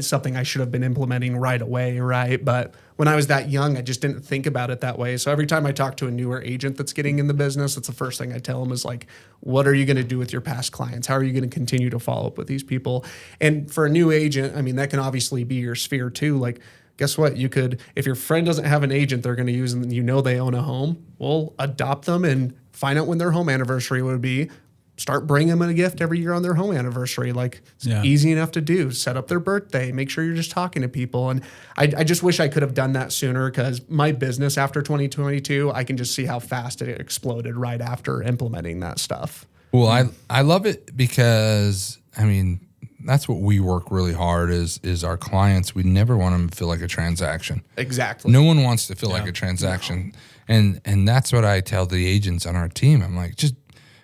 something I should have been implementing right away, right? But when I was that young, I just didn't think about it that way. So every time I talk to a newer agent that's getting in the business, that's the first thing I tell them is like, what are you going to do with your past clients? How are you going to continue to follow up with these people? And for a new agent, I mean, that can obviously be your sphere too. Like, guess what? You could, if your friend doesn't have an agent they're going to use and you know they own a home, well, adopt them and find out when their home anniversary would be. Start bringing them a gift every year on their home anniversary. Like it's easy enough to do. Set up their birthday. Make sure you're just talking to people. And I just wish I could have done that sooner, because my business after 2022, I can just see how fast it exploded right after implementing that stuff. Well, I love it because, I mean, that's what we work really hard is our clients. We never want them to feel like a transaction. Exactly. No one wants to feel like a transaction. No. And that's what I tell the agents on our team. I'm like, just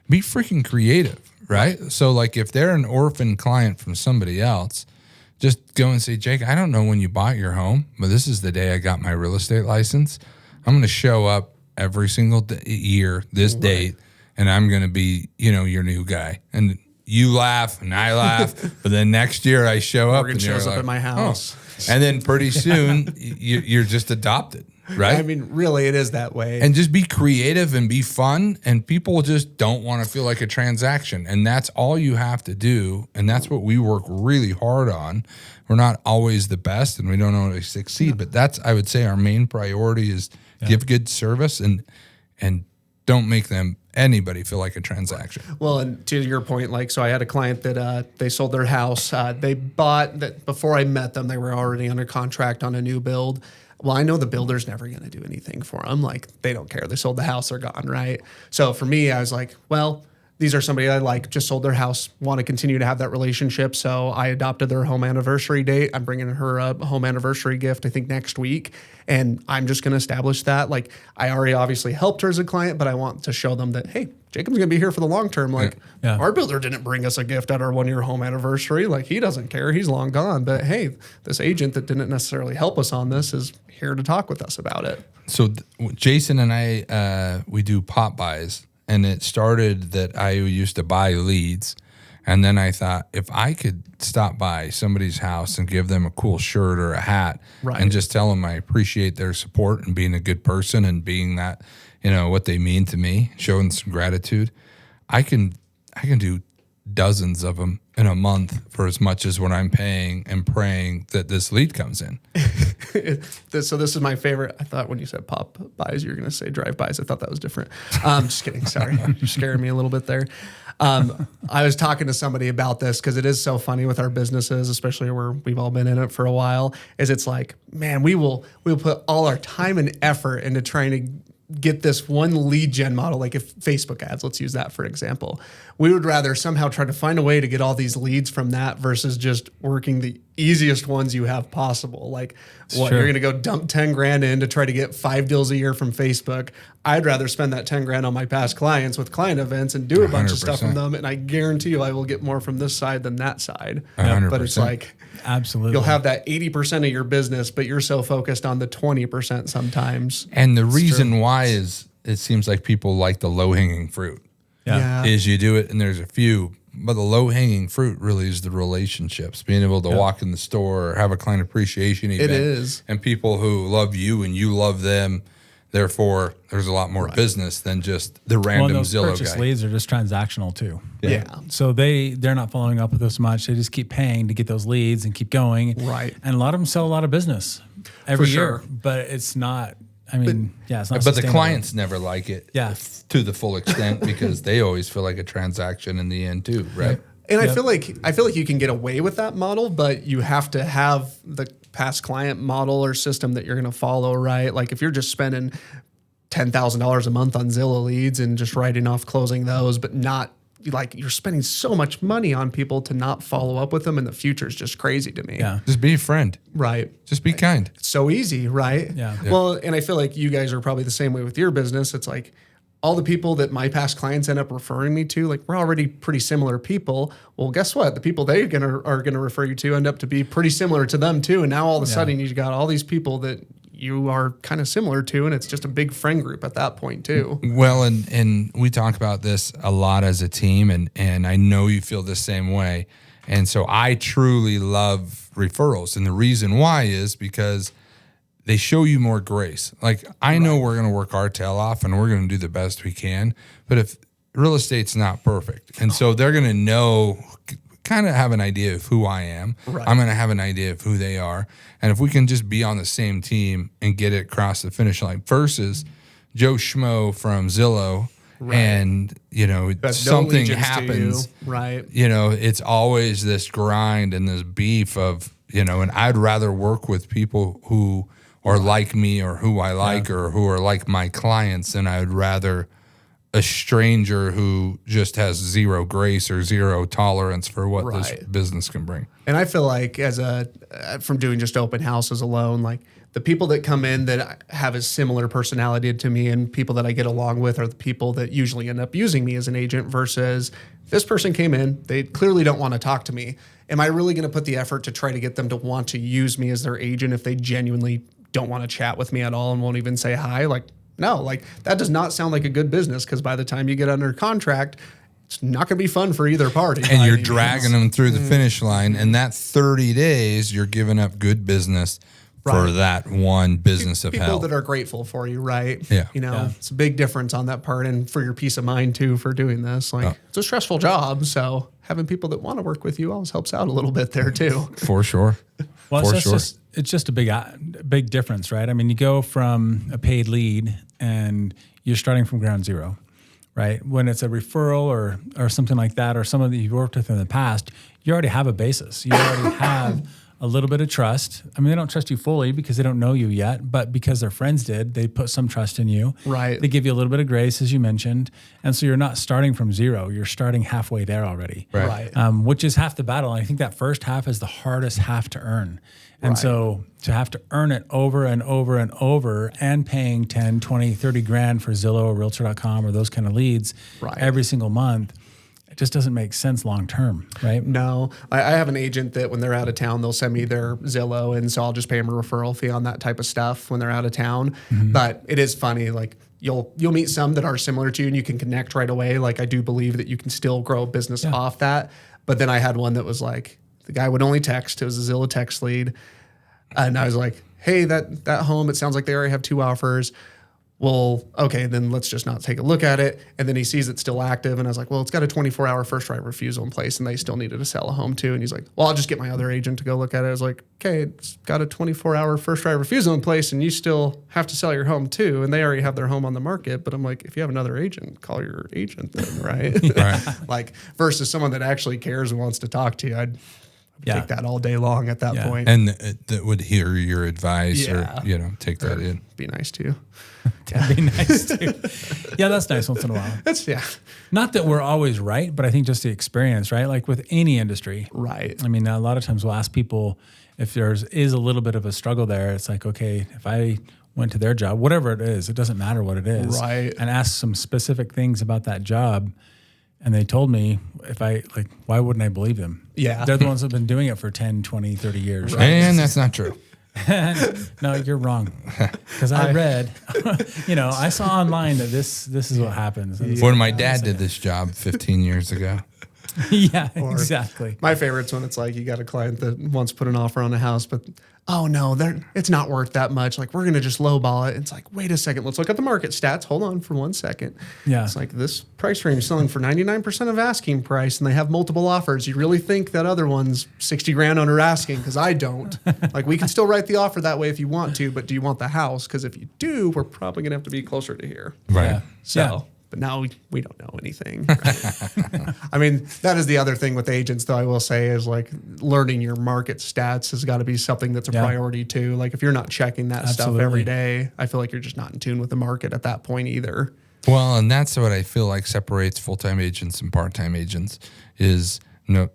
be freaking creative, right? So like if they're an orphan client from somebody else, just go and say, Jake, I don't know when you bought your home, but this is the day I got my real estate license. I'm going to show up every single year, this date, and I'm going to be, your new guy. And you laugh and I laugh, but then next year I show up and shows up at my house. Oh. And then pretty soon you're just adopted. Right. I mean, really, it is that way. And just be creative and be fun. And people just don't want to feel like a transaction. And that's all you have to do. And that's what we work really hard on. We're not always the best and we don't always succeed. But that's, I would say, our main priority is give good service and don't make anybody feel like a transaction. Well, and to your point, like, so I had a client that they sold their house. They bought that before I met them. They were already under contract on a new build. Well, I know the builder's never going to do anything for them. Like, they don't care. They sold the house, they're gone, right? So for me, I was like, well, these are somebody I like, just sold their house, want to continue to have that relationship. So I adopted their home anniversary date. I'm bringing her a home anniversary gift, I think, next week. And I'm just going to establish that. Like, I already obviously helped her as a client, but I want to show them that, hey, Jacob's going to be here for the long term. Like, our builder didn't bring us a gift at our 1-year home anniversary. Like, he doesn't care. He's long gone. But hey, this agent that didn't necessarily help us on this is here to talk with us about it. So Jason and I, we do pop buys. And it started that I used to buy leads. And then I thought, if I could stop by somebody's house and give them a cool shirt or a hat and just tell them I appreciate their support and being a good person and being that, what they mean to me, showing some gratitude, I can do dozens of them in a month for as much as what I'm paying and praying that this lead comes in. So this is my favorite. I thought when you said pop buys, you were going to say drive bys. I thought that was different. Just kidding. Sorry. You're scaring me a little bit there. I was talking to somebody about this because it is so funny with our businesses, especially where we've all been in it for a while, is it's like, man, we'll put all our time and effort into trying to get this one lead gen model, like if Facebook ads, let's use that for example. We would rather somehow try to find a way to get all these leads from that versus just working the easiest ones you have possible. Like, It's what, true. you're going to go dump 10 grand in to try to get 5 deals a year from Facebook. I'd rather spend that 10 grand on my past clients with client events and do a bunch of stuff from 100%. them. And I guarantee you I will get more from this side than that side. 100%. But it's like, Absolutely. you'll have that 80% of your business, but you're so focused on the 20% sometimes. And the reason why is it seems like people like the low-hanging fruit. Yeah. Is you do it and there's a few, but the low-hanging fruit really is the relationships, being able to walk in the store or have a client appreciation event. It is. And people who love you and you love them, therefore there's a lot more business than just the Well, random and those Zillow purchase guy. leads are just transactional too. Yeah. So they're not following up with us much. They just keep paying to get those leads and keep going. Right. And a lot of them sell a lot of business every For year, sure. but it's not. I mean, it's not. But the sustainable. clients never like it Yeah. to the full extent because they always feel like a transaction in the end too, right? And I feel like you can get away with that model, but you have to have the past client model or system that you're going to follow, right? Like if you're just spending $10,000 a month on Zillow leads and just writing off closing those, but not like you're spending so much money on people to not follow up with them in the future is just crazy to me. Yeah. Just be a friend. Right. Just be kind. It's so easy, right? Yeah. Well, and I feel like you guys are probably the same way with your business. It's like all the people that my past clients end up referring me to, like we're already pretty similar people. Well, guess what? The people they're are gonna refer you to end up to be pretty similar to them too. And now all of a sudden you got all these people that you are kind of similar to, and it's just a big friend group at that point too. Well, and we talk about this a lot as a team, and I know you feel the same way. And so I truly love referrals. And the reason why is because they show you more grace. Like I know we're going to work our tail off and we're going to do the best we can, but if real estate's not perfect, and so they're going to know, kind of have an idea of who I am. Right. I'm going to have an idea of who they are. And if we can just be on the same team and get it across the finish line versus Joe Schmo from Zillow, and, you know, That's no something allegiance to happens, you, right? you know, it's always this grind and this beef of, you know, and I'd rather work with people who are like me or who I like or who are like my clients than I would rather a stranger who just has zero grace or zero tolerance for what this Right. business can bring. And I feel like from doing just open houses alone, like the people that come in that have a similar personality to me and people that I get along with are the people that usually end up using me as an agent versus this person came in, they clearly don't want to talk to me. Am I really going to put the effort to try to get them to want to use me as their agent if they genuinely don't want to chat with me at all and won't even say hi? Like, no, like that does not sound like a good business because by the time you get under contract, it's not going to be fun for either party. And you're dragging them through the finish line. And that 30 days, you're giving up good business for Right. that one business of people hell. that are grateful for you, right? Yeah. You know, Yeah. it's a big difference on that part and for your peace of mind too for doing this. Like it's a stressful job. So having people that want to work with you always helps out a little bit there too. For sure. Well, For it's sure. it's just a big difference, right? I mean, you go from a paid lead and you're starting from ground zero, right? When it's a referral or something like that, or someone that you've worked with in the past, you already have a basis. You already have a little bit of trust. I mean, they don't trust you fully because they don't know you yet, but because their friends did, they put some trust in you. Right. They give you a little bit of grace, as you mentioned. And so you're not starting from zero. You're starting halfway there already. Right. Which is half the battle. And I think that first half is the hardest half to earn. And so to have to earn it over and over and over and paying 10, 20, 30 grand for Zillow or Realtor.com or those kind of leads every single month, it just doesn't make sense long term, right? No, I have an agent that when they're out of town, they'll send me their Zillow, and so I'll just pay them a referral fee on that type of stuff when they're out of town. But it is funny, like you'll meet some that are similar to you, and you can connect right away. Like I do believe that you can still grow a business off that. But then I had one that was like the guy would only text. It was a Zillow text lead, and I was like, "Hey, that home. It sounds like they already have 2 offers." Well, okay, then let's just not take a look at it. And then he sees it's still active. And I was like, well, it's got a 24-hour first right refusal in place and they still needed to sell a home too. And he's like, well, I'll just get my other agent to go look at it. I was like, okay, it's got a 24-hour first right refusal in place and you still have to sell your home too. And they already have their home on the market. But I'm like, if you have another agent, call your agent then, right? Right. Like versus someone that actually cares and wants to talk to you. Yeah. take that all day long at that point. And that would hear your advice Yeah. or, take that in. Be nice too. That'd be nice too. Yeah, that's nice once in a while. That's Not that we're always right, but I think just the experience, right? Like with any industry. right. I mean, a lot of times we'll ask people if is a little bit of a struggle there. It's like, okay, if I went to their job, whatever it is, it doesn't matter what it is. Right. And ask some specific things about that job. And they told me why wouldn't I believe them? Yeah. They're the ones that have been doing it for 10, 20, 30 years. Right? And that's not true. No, you're wrong. Because I read, I saw online that this is what happens. And When my dad did this job 15 years ago. yeah, exactly. My favorite's when it's like you got a client that wants to put an offer on a house, but oh no, it's not worth that much. Like we're gonna just lowball it. It's like, wait a second, let's look at the market stats. Hold on for 1 second. Yeah. It's like this price range is selling for 99% of asking price, and they have multiple offers. You really think that other one's 60 grand under asking? Because I don't. Like we can still write the offer that way if you want to, but do you want the house? Because if you do, we're probably gonna have to be closer to here. Right. Yeah. So. Yeah. But now we don't know anything. I mean, that is the other thing with agents, though, I will say, is like learning your market stats has got to be something that's a priority too. Like if you're not checking that stuff every day, I feel like you're just not in tune with the market at that point either. Well, and that's what I feel like separates full-time agents and part-time agents is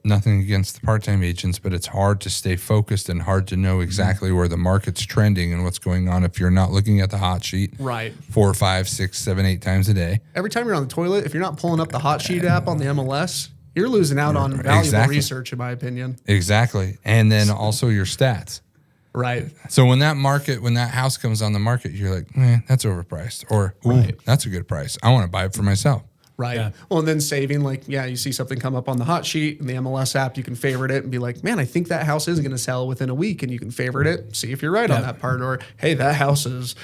nothing against the part-time agents, but it's hard to stay focused and hard to know exactly where the market's trending and what's going on if you're not looking at the hot sheet Right. 4, 5, 6, 7, 8 times a day. Every time you're on the toilet, if you're not pulling up the hot sheet app on the MLS, you're losing out on valuable Exactly. research, in my opinion. Exactly. And then also your stats. Right. So when that house comes on the market, you're like, that's overpriced. Or, that's a good price. I want to buy it for myself. Right. Yeah. Well, and then saving, you see something come up on the hot sheet in the MLS app, you can favorite it and be like, man, I think that house is going to sell within a week. And you can favorite it, see if you're right on that part. Or, hey, that house is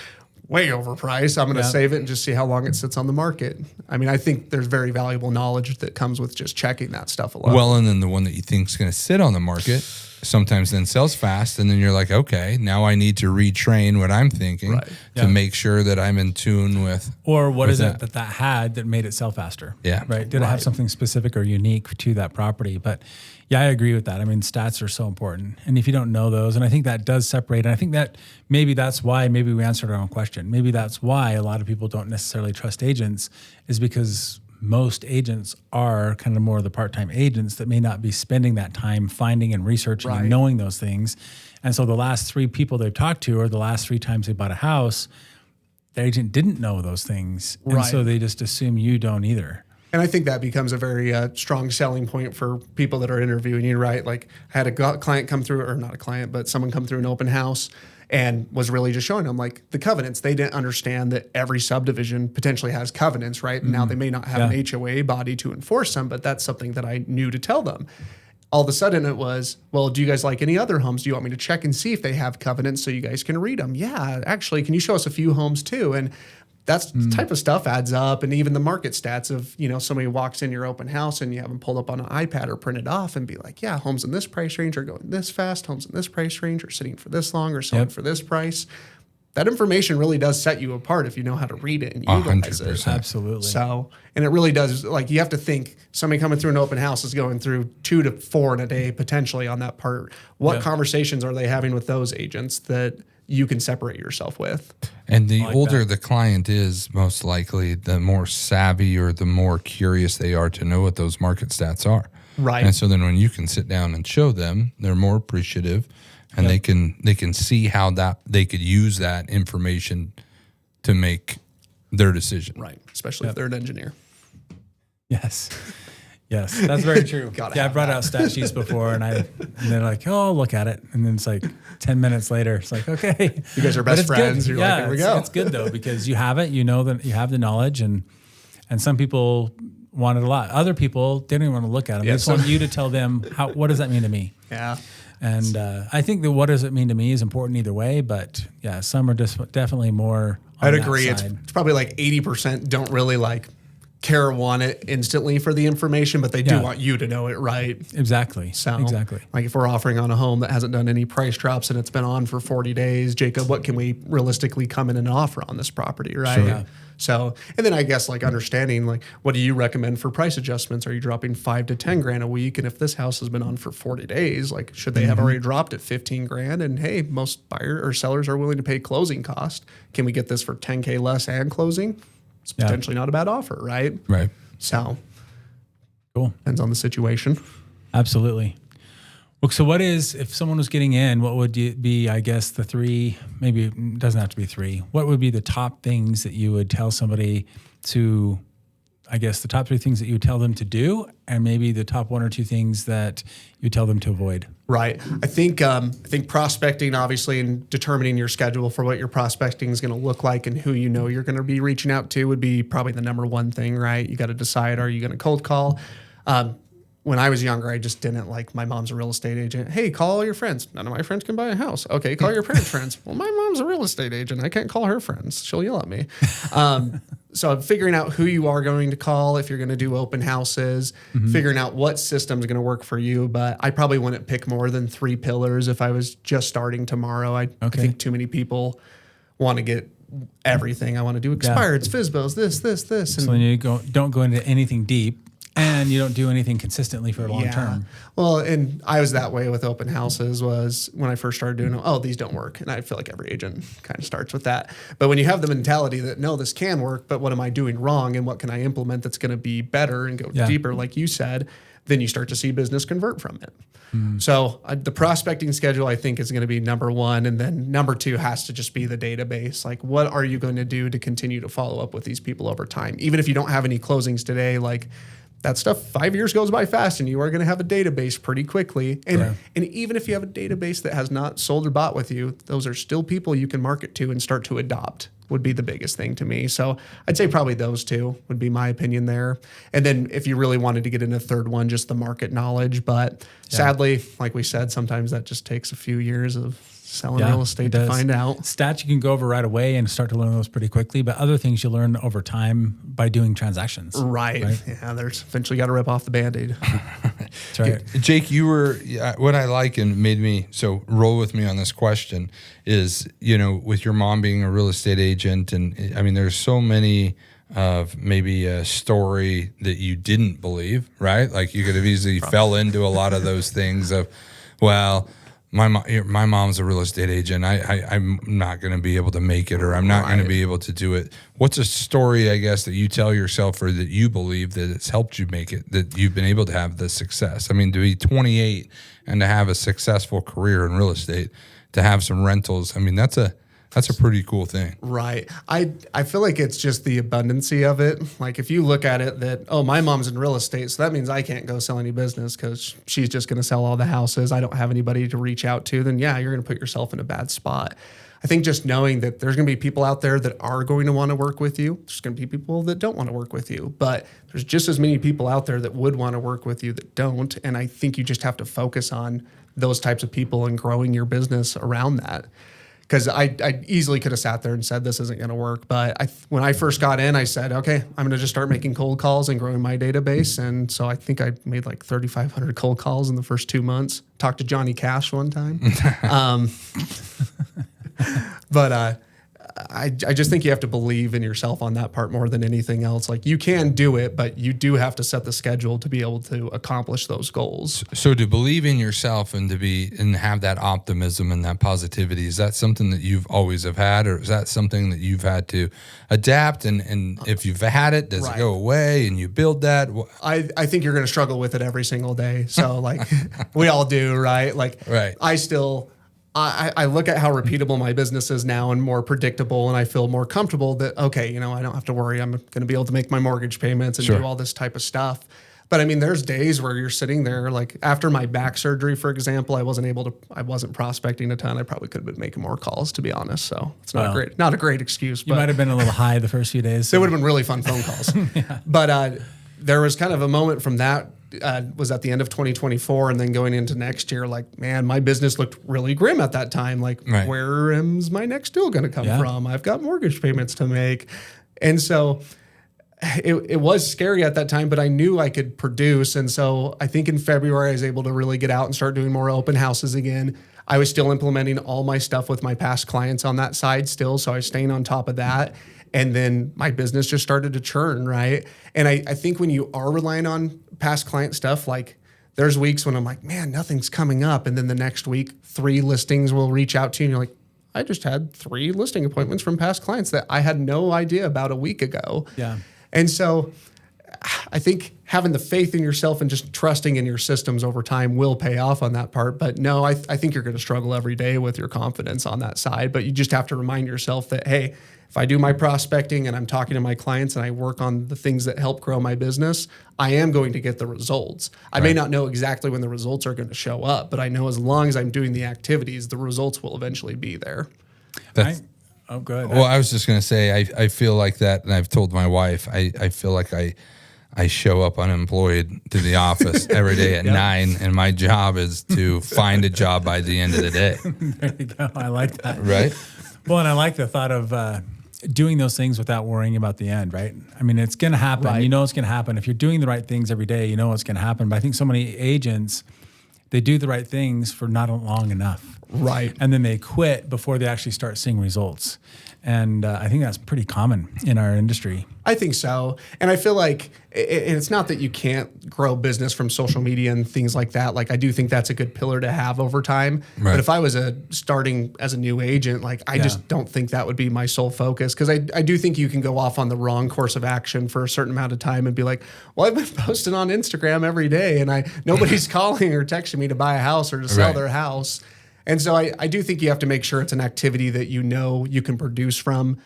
way overpriced. I'm going to save it and just see how long it sits on the market. I mean, I think there's very valuable knowledge that comes with just checking that stuff alone. Well, and then the one that you think is going to sit on the market sometimes then sells fast. And then you're like, okay, now I need to retrain what I'm thinking to make sure that I'm in tune with. Or what is it that had that made it sell faster? Yeah. Right. Did it have something specific or unique to that property? But yeah, I agree with that. I mean, stats are so important. And if you don't know those, and I think that does separate, and I think that maybe that's why maybe we answered our own question. Maybe that's why a lot of people don't necessarily trust agents is because most agents are kind of more of the part-time agents that may not be spending that time finding and researching and knowing those things. And so the last 3 people they've talked to or the last 3 times they bought a house, their agent didn't know those things. And so they just assume you don't either. And I think that becomes a very strong selling point for people that are interviewing you, right? Like I had a client come through, or not a client, but someone come through an open house and was really just showing them like the covenants. They didn't understand that every subdivision potentially has covenants, right? And now they may not have an HOA body to enforce them, but that's something that I knew to tell them. All of a sudden it was, well, do you guys like any other homes? Do you want me to check and see if they have covenants so you guys can read them? Yeah, actually, can you show us a few homes too? And that's the type of stuff adds up. And even the market stats of, somebody walks in your open house and you have them pulled up on an iPad or printed off and be like, yeah, homes in this price range are going this fast. Homes in this price range are sitting for this long or selling for this price. That information really does set you apart if you know how to read it and utilize 100%. it. Absolutely. So, and it really does, you have to think somebody coming through an open house is going through 2 to 4 in a day potentially on that part. What conversations are they having with those agents that you can separate yourself with? And the older the client is, most likely, the more savvy or the more curious they are to know what those market stats are. Right. And so then when you can sit down and show them, they're more appreciative and they can see how that they could use that information to make their decision. Right. Especially if they're an engineer. Yes. Yes, that's very true. I brought out stat sheets before, and they're like, "Oh, look at it," and then it's like 10 minutes later, it's like, "Okay, you guys are best friends." You're like, "Here we go." It's good though because you have it, you know that you have the knowledge, and some people want it a lot. Other people didn't even want to look at them. They just want you to tell them what does that mean to me. Yeah. And I think that what does it mean to me is important either way, but some are just definitely more. I'd agree. It's probably like 80% don't really want it instantly for the information, but they do want you to know it, right? Exactly. So, exactly. like if we're offering on a home that hasn't done any price drops and it's been on for 40 days, Jacob, what can we realistically come in and offer on this property, right? Sure. Yeah. So, and then I guess like understanding, like, what do you recommend for price adjustments? Are you dropping $5 to $10,000 a week? And if this house has been on for 40 days, like, should they have already dropped at $15,000? And hey, most buyer or sellers are willing to pay closing cost. Can we get this for $10K less and closing? It's potentially not a bad offer, right? Right. So, Cool. depends on the situation. Absolutely. Well, so what is, if someone was getting in, what would be, I guess, the three, maybe it doesn't have to be three, what would be the top things that you would tell somebody to, I guess, the top three things that you would tell them to do, and maybe the top one or two things that you tell them to avoid? Right. I think prospecting, obviously, and determining your schedule for what your prospecting is going to look like and who you know you're going to be reaching out to would be probably the number one thing, right? You got to decide, are you going to cold call? When I was younger, I just didn't like, my mom's a real estate agent. Hey, call all your friends. None of my friends can buy a house. Okay, call your parents' friends. Well, my mom's a real estate agent. I can't call her friends. She'll yell at me. So figuring out who you are going to call if you're going to do open houses, figuring out what system is going to work for you. But I probably wouldn't pick more than 3 pillars if I was just starting tomorrow. I think too many people want to get everything. I want to do expireds, FSBOs, this. And So then you don't go into anything deep, and you don't do anything consistently for a long term. Well, and I was that way with open houses. Was when I first started doing them, oh, these don't work. And I feel like every agent kind of starts with that. But when you have the mentality that, no, this can work, but what am I doing wrong and what can I implement that's going to be better and go deeper, like you said, then you start to see business convert from it. So the prospecting schedule, I think, is going to be number one. And then number two has to just be the database. Like, what are you going to do to continue to follow up with these people over time? Even if you don't have any closings today, like, that stuff, 5 years goes by fast, and you are going to have a database pretty quickly. And even if you have a database that has not sold or bought with you, those are still people you can market to and start to adopt, would be the biggest thing to me. So I'd say probably those two would be my opinion there. And then if you really wanted to get in a third one, just the market knowledge. But sadly, like we said, sometimes that just takes a few years of selling real estate to find out. Stats you can go over right away and start to learn those pretty quickly, but other things you learn over time by doing transactions. Right. Yeah, there's eventually got to rip off the Band-Aid. That's right. Jake, you were, what I like and made me, so roll with me on this question is, with your mom being a real estate agent, and I mean, there's so many of maybe a story that you didn't believe, right? Like you could have easily fell into a lot of those things of, well, my mom's a real estate agent. I'm not going to be able to make it, or I'm not going to be able to do it. What's a story, I guess, that you tell yourself or that you believe that it's helped you make it, that you've been able to have the success? I mean, to be 28 and to have a successful career in real estate, to have some rentals, I mean, that's a pretty cool thing. Right. I feel like it's just the abundancy of it. Like if you look at it that, oh, my mom's in real estate, so that means I can't go sell any business because she's just going to sell all the houses. I don't have anybody to reach out to. Then yeah, you're going to put yourself in a bad spot. I think just knowing that there's going to be people out there that are going to want to work with you. There's going to be people that don't want to work with you, but there's just as many people out there that would want to work with you that don't. And I think you just have to focus on those types of people and growing your business around that. Because I easily could have sat there and said, this isn't going to work. But when I first got in, I said, okay, I'm going to just start making cold calls and growing my database. And so I think I made like 3,500 cold calls in the first 2 months. Talked to Johnny Cash one time. But I just think you have to believe in yourself on that part more than anything else. Like you can do it, but you do have to set the schedule to be able to accomplish those goals. So to believe in yourself and and have that optimism and that positivity, is that something that you've always have had, or is that something that you've had to adapt? And if you've had it, does it go away and you build that? I think you're going to struggle with it every single day. So like we all do, right? Like I look at how repeatable my business is now and more predictable, and I feel more comfortable that, okay, I don't have to worry. I'm going to be able to make my mortgage payments and do all this type of stuff. But I mean, there's days where you're sitting there, like after my back surgery, for example, I wasn't prospecting a ton. I probably could have been making more calls, to be honest. So it's not a great excuse. You might have been a little high the first few days. So. It would have been really fun phone calls. But there was kind of a moment from that, was at the end of 2024 and then going into next year, like, man, my business looked really grim at that time. Like, where is my next deal going to come from? I've got mortgage payments to make. And so it was scary at that time, but I knew I could produce. And so I think in February, I was able to really get out and start doing more open houses again. I was still implementing all my stuff with my past clients on that side still. So I was staying on top of that. And then my business just started to churn, right? And I think when you are relying on past client stuff, like there's weeks when I'm like, man, nothing's coming up. And then the next week, 3 listings will reach out to you and you're like, I just had 3 listing appointments from past clients that I had no idea about a week ago. Yeah. And so I think having the faith in yourself and just trusting in your systems over time will pay off on that part. But no, I think you're going to struggle every day with your confidence on that side. But you just have to remind yourself that, hey, if I do my prospecting and I'm talking to my clients and I work on the things that help grow my business, I am going to get the results. I may not know exactly when the results are going to show up, but I know as long as I'm doing the activities, the results will eventually be there. Oh, good. Well, I was just going to say, I feel like that, and I've told my wife, I feel like I show up unemployed to the office every day at 9, and my job is to find a job by the end of the day. There you go. I like that. Right? Well, and I like the thought of doing those things without worrying about the end, right? I mean, it's going to happen. Right. You know it's going to happen. If you're doing the right things every day, you know what's going to happen. But I think so many agents, they do the right things for not long enough. Right. And then they quit before they actually start seeing results. And I think that's pretty common in our industry. I think so. And I feel like it's not that you can't grow business from social media and things like that. Like, I do think that's a good pillar to have over time. Right. But if I was starting as a new agent, like, I just don't think that would be my sole focus. Because I do think you can go off on the wrong course of action for a certain amount of time and be like, well, I've been posting on Instagram every day and nobody's calling or texting me to buy a house or to sell their house. And so I do think you have to make sure it's an activity that you know you can produce from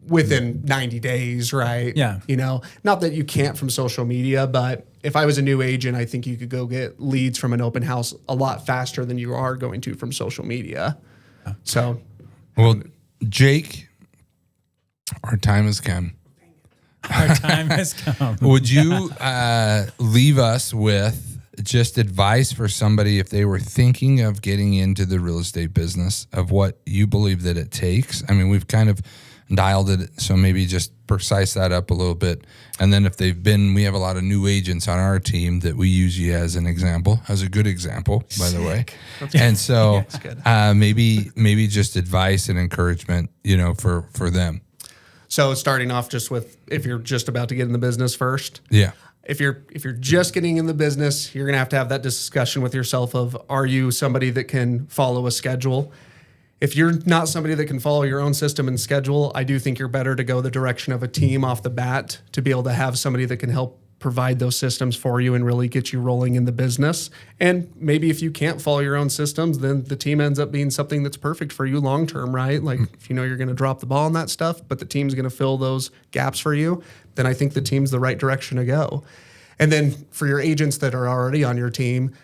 within 90 days, right? Yeah. You know, not that you can't from social media, but if I was a new agent, I think you could go get leads from an open house a lot faster than you are going to from social media. So, Well, Jake, our time has come. Our time has come. Would you leave us with just advice for somebody if they were thinking of getting into the real estate business, of what you believe that it takes? I mean, we've kind of dialed it, so maybe just precise that up a little bit. And then if we have a lot of new agents on our team that we use you as an example, as a good example, by the way. And so maybe just advice and encouragement, for them. So starting off just with, if you're just about to get in the business first. Yeah. If you're just getting in the business, you're going to have that discussion with yourself of, are you somebody that can follow a schedule? If you're not somebody that can follow your own system and schedule, I do think you're better to go the direction of a team off the bat to be able to have somebody that can help provide those systems for you and really get you rolling in the business. And maybe if you can't follow your own systems, then the team ends up being something that's perfect for you long term, right? Like if you know you're going to drop the ball on that stuff, but the team's going to fill those gaps for you, then I think the team's the right direction to go. And then for your agents that are already on your team,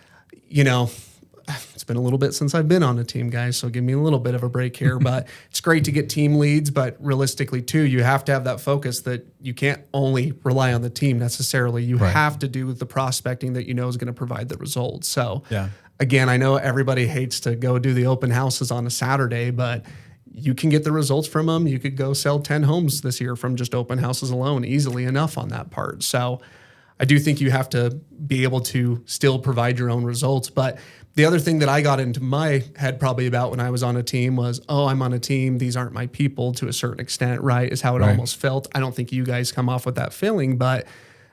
it's been a little bit since I've been on a team, guys, so give me a little bit of a break here. But it's great to get team leads, but realistically, too, you have to have that focus that you can't only rely on the team necessarily. You have to do the prospecting that you know is going to provide the results. So, again, I know everybody hates to go do the open houses on a Saturday, but you can get the results from them. You could go sell 10 homes this year from just open houses alone easily enough on that part. So I do think you have to be able to still provide your own results. But the other thing that I got into my head probably about when I was on a team was, I'm on a team, these aren't my people to a certain extent, right? Is how it almost felt. I don't think you guys come off with that feeling, but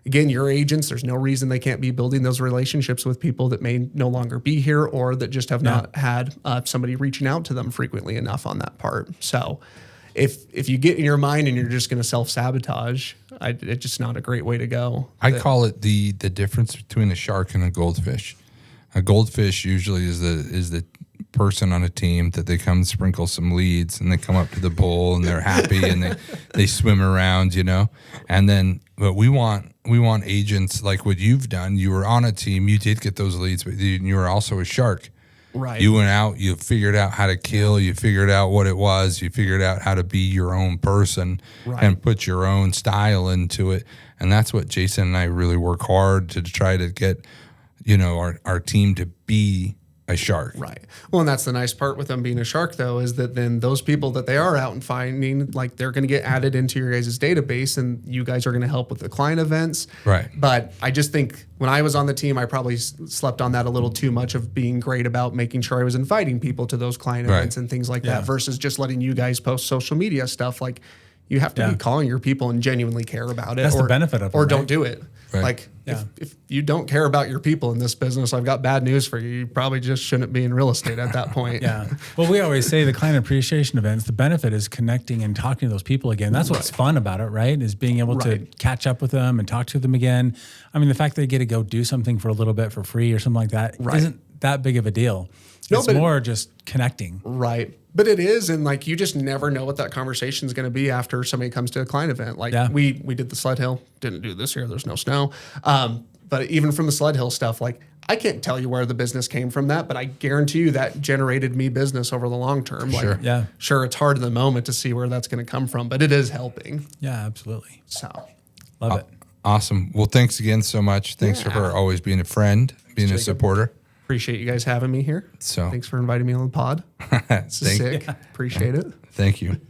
again, your agents, there's no reason they can't be building those relationships with people that may no longer be here or that just have not had somebody reaching out to them frequently enough on that part. So if you get in your mind and you're just going to self-sabotage, it's just not a great way to go. I call it the difference between a shark and a goldfish. A goldfish usually is the person on a team that they come sprinkle some leads and they come up to the bowl and they're happy and they swim around, but we want agents like what you've done. You were on a team, you did get those leads, but you were also a shark. Right. You went out, you figured out how to kill, you figured out what it was, you figured out how to be your own person and put your own style into it. And that's what Jason and I really work hard to try to get, our team to be a shark. Right. Well, and that's the nice part with them being a shark, though, is that then those people that they are out and finding, like they're going to get added into your guys' database, and you guys are going to help with the client events. Right. But I just think when I was on the team, I probably slept on that a little too much of being great about making sure I was inviting people to those client events and things like that versus just letting you guys post social media stuff. Like you have to be calling your people and genuinely care about it. That's the benefit of it. Or don't do it. Right. Like if you don't care about your people in this business, I've got bad news for you. You probably just shouldn't be in real estate at that point. Well, we always say the client appreciation events, the benefit is connecting and talking to those people again. That's what's fun about it, right? Is being able to catch up with them and talk to them again. I mean, the fact that they get to go do something for a little bit for free or something like that isn't that big of a deal. It's more just connecting. Right. But it is, and like you just never know what that conversation is going to be after somebody comes to a client event. Like we did the sled hill, didn't do this year. There's no snow. But even from the sled hill stuff, like I can't tell you where the business came from that, but I guarantee you that generated me business over the long term. Sure. Like, sure, it's hard in the moment to see where that's going to come from, but it is helping. Yeah, absolutely. So love it. Awesome. Well, thanks again so much. Thanks for always being a friend, being a supporter. Appreciate you guys having me here. So thanks for inviting me on the pod. This is sick. Appreciate it. Thank you.